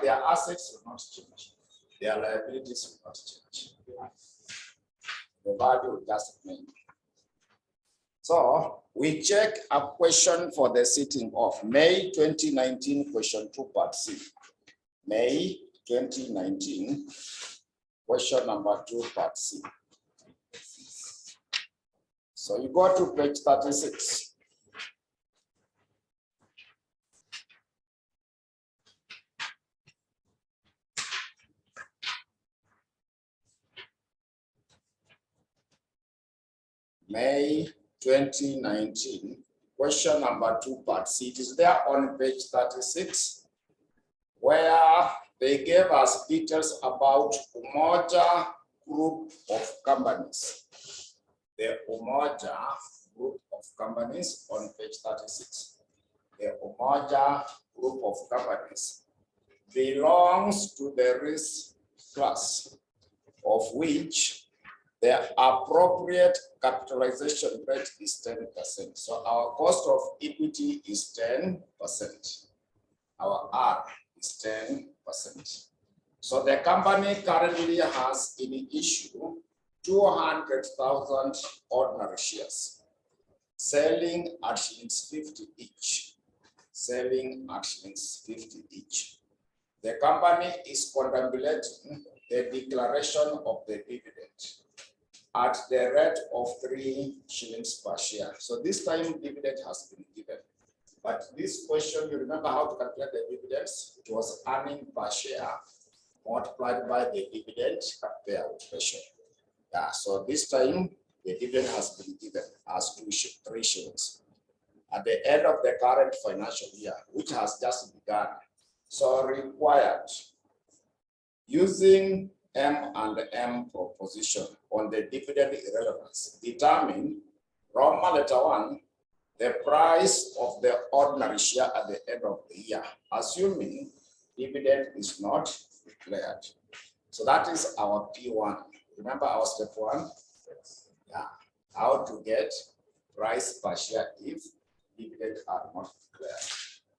their assets will not change. Their liabilities will not change. The value will just remain. So we check a question for the sitting of May 2019, question 2, part C. May 2019, question number 2, part C. So you go to page 36. May 2019, question number 2, part C. It is there on page 36, where they gave us details about Umoja Group of Companies. The Umoja Group of Companies on page 36. The Umoja Group of Companies belongs to the risk class, of which the appropriate capitalization rate is 10%. So our cost of equity is 10%. Our R is 10%. So the company currently has in issue 200,000 ordinary shares, selling at shillings 50 each. Selling at shillings 50 each. The company is contemplating the declaration of the dividend at the rate of 3 shillings per share. So this time dividend has been given. But this question, you remember how to calculate the dividends? It was earning per share multiplied by the dividend payout ratio. Yeah, so this time the dividend has been given as 3 shillings at the end of the current financial year, which has just begun. So required, using M and M proposition on the dividend irrelevance, determine Roman letter 1, the price of the ordinary share at the end of the year, assuming dividend is not declared. So that is our P1. Remember our step 1? Yeah. How to get price per share if dividends are not declared.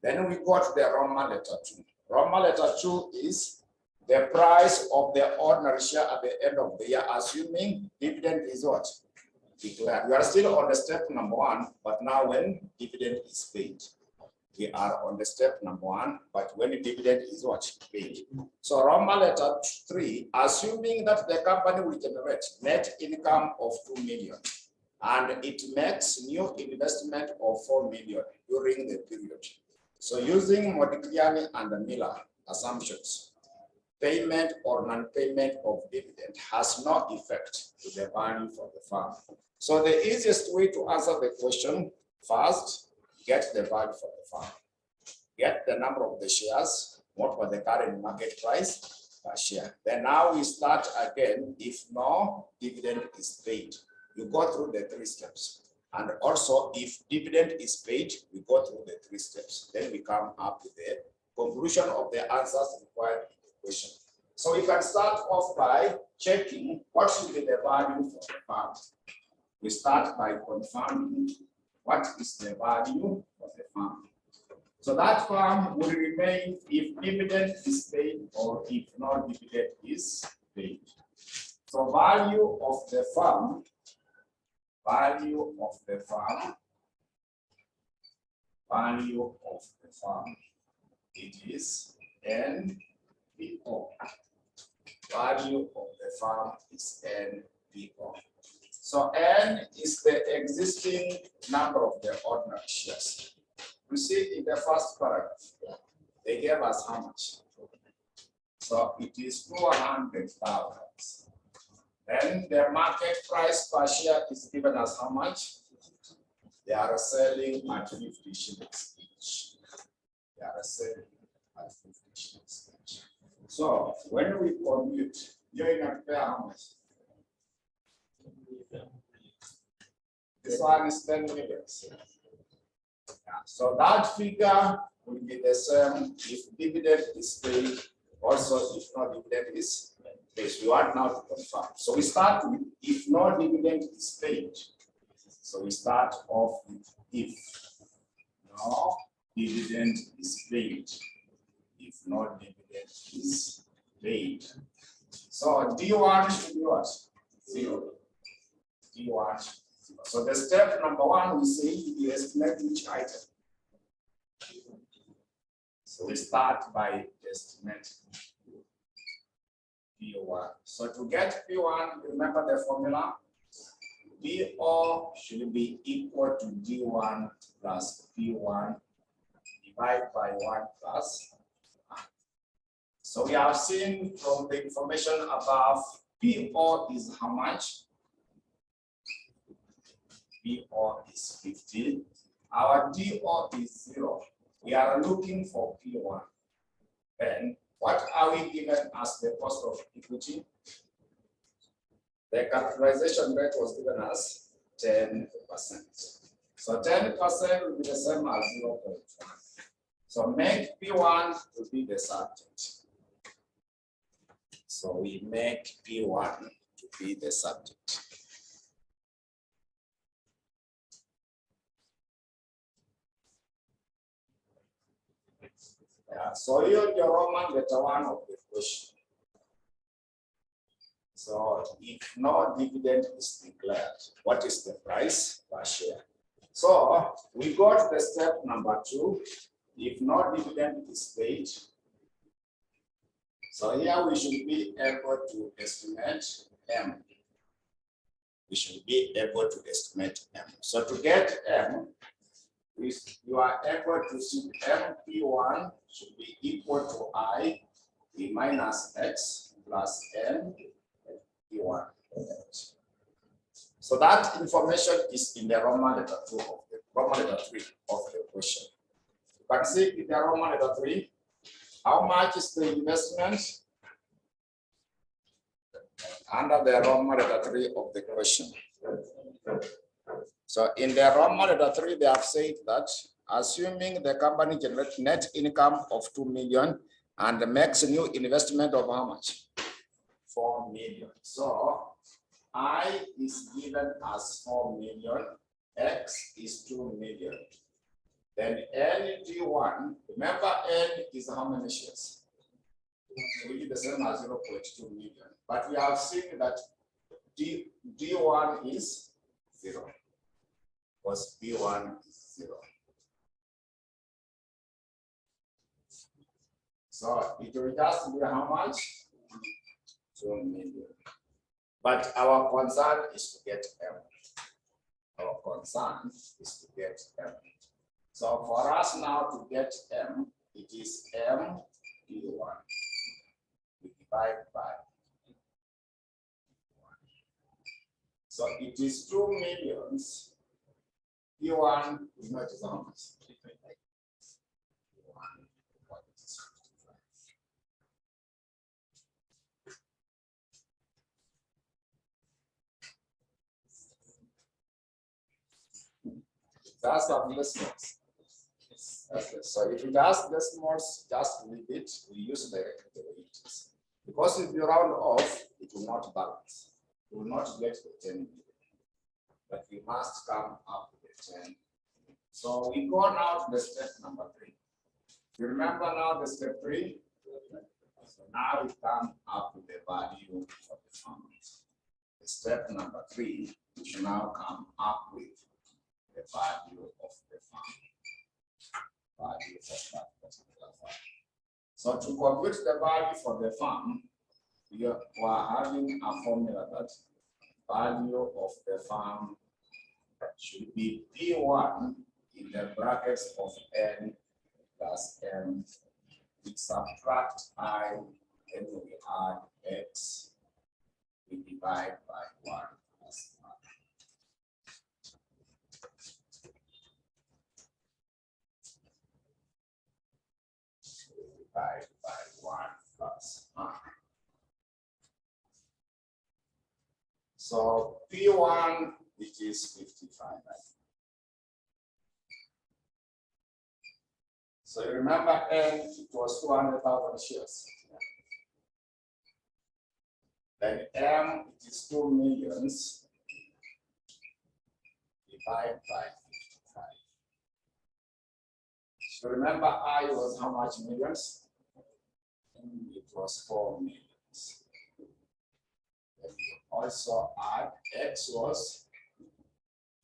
Then we got the Roman letter 2. Roman letter 2 is the price of the ordinary share at the end of the year, assuming dividend is what? Declared. We are still on the step number 1, but now when dividend is paid. We are on the step number 1, but when the dividend is what? Paid. So Roman letter 3, assuming that the company will generate net income of 2 million and it makes new investment of 4 million during the period. So using Modigliani and Miller assumptions, payment or non-payment of dividend has no effect to the value for the firm. So the easiest way to answer the question, first, get the value for the firm. Get the number of the shares, what was the current market price per share. Then now we start again, if no dividend is paid. You go through the 3 steps. And also, if dividend is paid, we go through the 3 steps. Then we come up with the conclusion of the answers required in the question. So we can start off by checking what should be the value for the firm. We start by confirming what is the value of the firm. So that firm will remain if dividend is paid or if no dividend is paid. So value of the firm, value of the firm, value of the firm, it is NPO. Value of the firm is NPO. So N is the existing number of the ordinary shares. You see in the first paragraph, they gave us how much? So it is 200,000. Then the market price per share is given as how much? They are selling at 50 shillings each. They are selling at 50 shillings each. So when we compute, you're going to pay how much? This one is 10 million. Yeah. So that figure will be the same if dividend is paid, also if no dividend is paid. We want now to confirm. So we start with if no dividend is paid. So we start off with if no dividend is paid. If no dividend is paid. So D1 should be what? 0. D1. So the step number 1, we say you estimate each item. So we start by estimate P1. So to get P1, remember the formula? PO should be equal to D1 plus P1 divided by 1 plus 1. So we have seen from the information above, PO is how much? PO is 50. Our DO is 0. We are looking for P1. Then what are we given as the cost of equity? The capitalization rate was given as 10%. So 10% will be the same as 0.1. So make P1 to be the subject. So we make P1 to be the subject. Yeah, so here the Roman letter 1 of the question. So if no dividend is declared, what is the price per share? So we got the step number 2. If no dividend is paid, so here we should be able to estimate M. We should be able to estimate M. So to get M, you are able to see MP1 should be equal to I, P minus X plus N, P1. So that information is in the Roman letter 2 of the Roman letter 3 of the question. You can see in the Roman letter 3, how much is the investment? under the Roman letter 3 of the question. So in the Roman letter 3, they have said that assuming the company generates net income of 2 million and makes a new investment of how much? 4 million. So I is given as 4 million, X is 2 million. Then ND1, remember N is how many shares? Will be the same as 0.2 million. But we have seen that D1 is 0. Because B1 is 0. So it will just be how much? 2 million. But our concern is to get M. Our concern is to get M. So for us now to get M, it is M P1. We divide by 1. So it is 2 millions. P1, we know it is how much? That's our listeners. Okay, so if it has decimals, just leave it. We use the way it is. Because if you round off, it will not balance. You will not get the 10 million. But you must come up with the 10. So we go now to the step number 3. You remember now the step 3? So now we come up with the value of the fund. The step number 3, we should now come up with the value of the fund. Value of that particular fund. So to compute the value for the fund, we are having a formula that value of the fund should be P1 in the brackets of N plus M. We subtract I, then we add X. We divide by 1 plus 1. Divide by 1 plus 1. So P1, which is 55. So you remember N, it was 200,000 shares. Then M, it is 2 millions. Divide by 55. So remember I was how much millions? It was 4 millions. Then you also add X was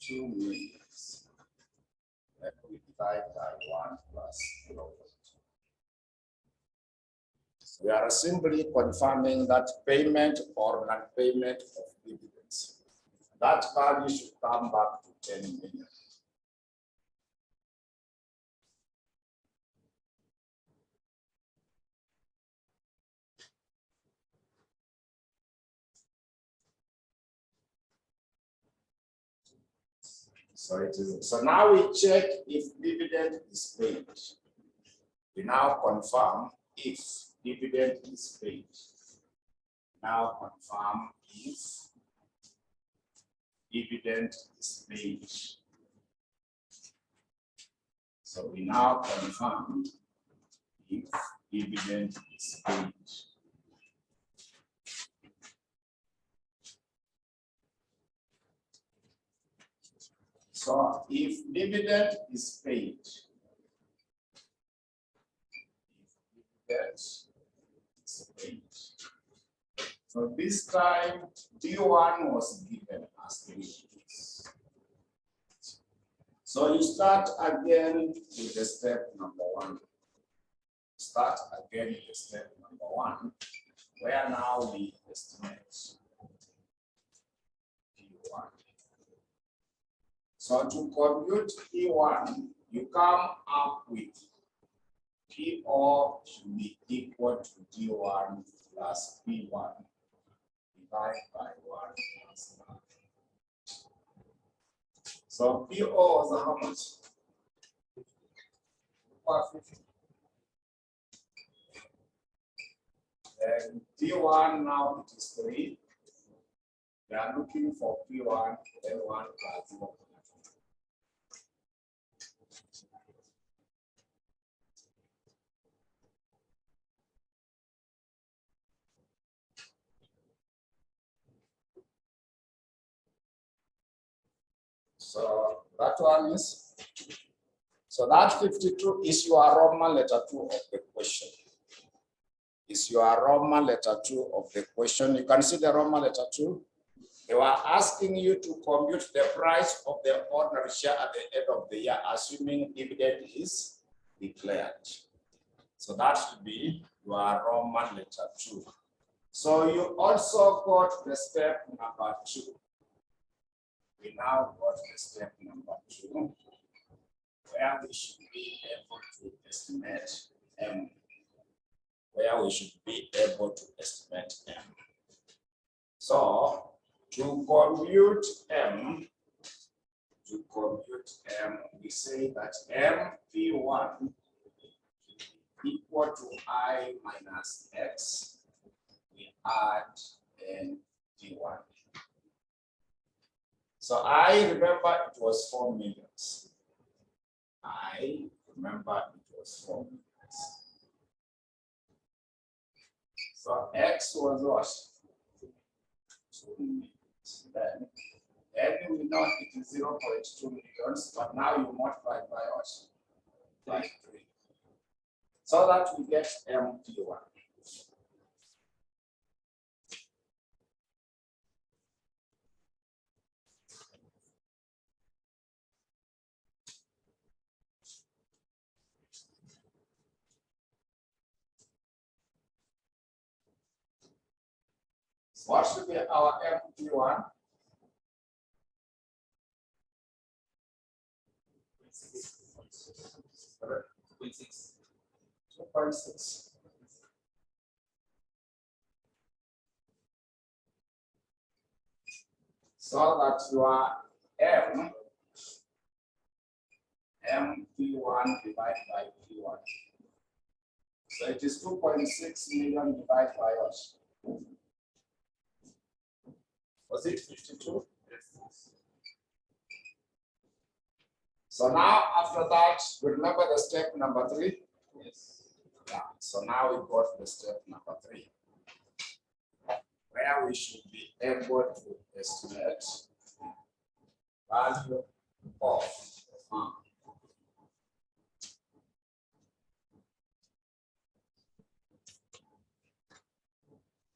2 millions. Then we divide by 1 plus 0. So we are simply confirming that payment or non-payment of dividends. That value should come back to 10 million. So it is. So now we check if dividend is paid. We now confirm if dividend is paid. Now confirm if dividend is paid. So we now confirm if dividend is paid. So if dividend is paid, so this time D1 was given as 3 weeks. So you start again with the step number 1. Start again with the step number 1, where now we estimate D1. So to compute P1, you come up with PO should be equal to D1 plus P1 divided by 1 plus 1. So PO was how much? 50. And D1 now it is 3. We are looking for P1, N1 plus 0. So that one is, so that 52 is your Roman letter 2 of the question. Is your Roman letter 2 of the question. You can see the Roman letter 2. They were asking you to compute the price of the ordinary share at the end of the year, assuming dividend is declared. So that should be your Roman letter 2. So you also got the step number 2. We now got the step number 2, where we should be able to estimate M. Where we should be able to estimate M. So to compute M, we say that MP1 equal to I minus X. We add NP1. So I remember it was 4 millions. I remember it was 4 millions. So X was what? 2 millions. Then we know it is 0.2 millions, but now you multiply by what? By 3. So that we get MP1. What should be our MP1? 2.6. So that your MP1 divided by P1. So it is 2.6 million divided by what? Was it 52? So now after that, we remember the step number 3? Yes. Yeah. So now we got the step number 3, where we should be able to estimate value of farm.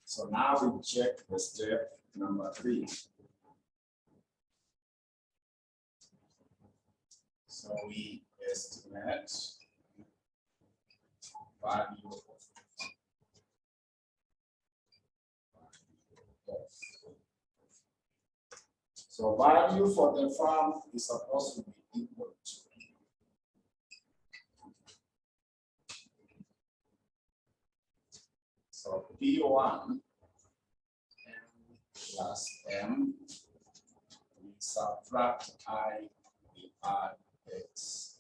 So now we check the step number 3. So we estimate value of. So value for the farm is supposed to be equal to so P1 M plus M, we subtract I, we add X,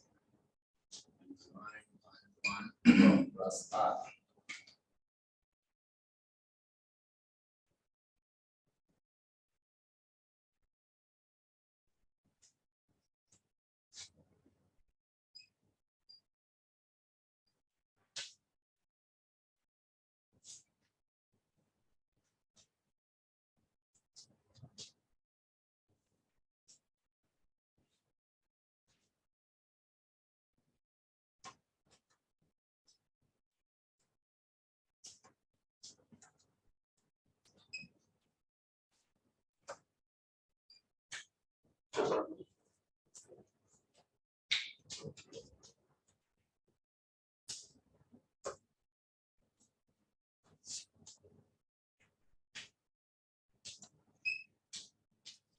and divide by 1 plus R.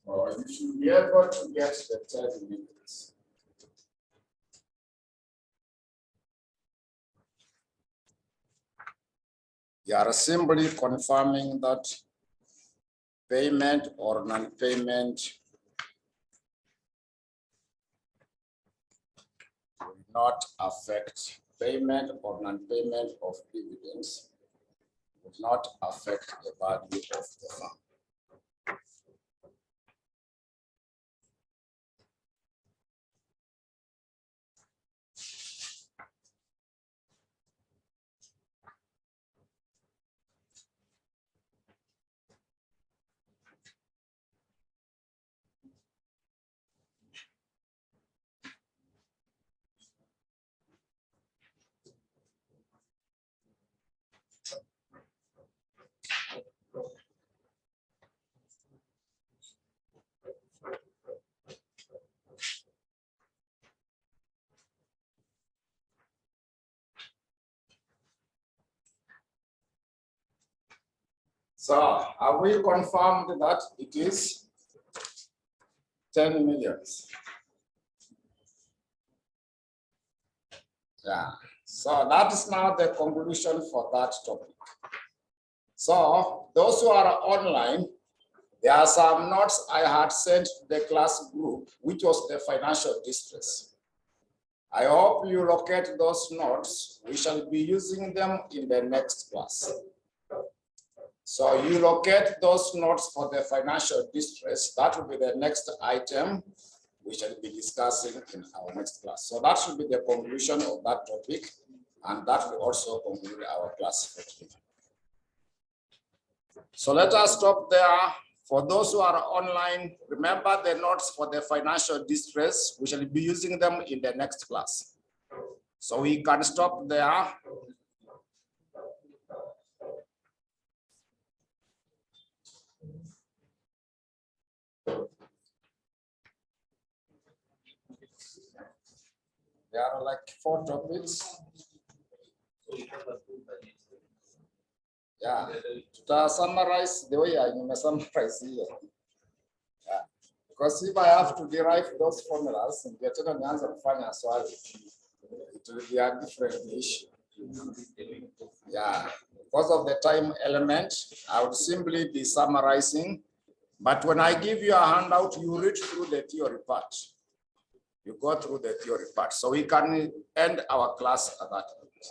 Or you should be able to get the 10 minutes. You are simply confirming that payment or non-payment will not affect payment or non-payment of dividends, will not affect the value of the farm. So have we confirmed that it is 10 millions? Yeah, so that is now the conclusion for that topic. So those who are online, there are some notes I had sent to the class group, which was the financial distress. I hope you locate those notes. We shall be using them in the next class. So you locate those notes for the financial distress. That will be the next item we shall be discussing in our next class. So that should be the conclusion of that topic, and that will also conclude our class for today. So let us stop there. For those who are online, remember the notes for the financial distress. We shall be using them in the next class. So we can stop there. There are like 4 topics. Yeah, to summarize the way I summarize here. Yeah. Because if I have to derive those formulas, it will be a different issue. Yeah, because of the time element, I would simply be summarizing. But when I give you a handout, you read through the theory part. You go through the theory part. So we can end our class at that point.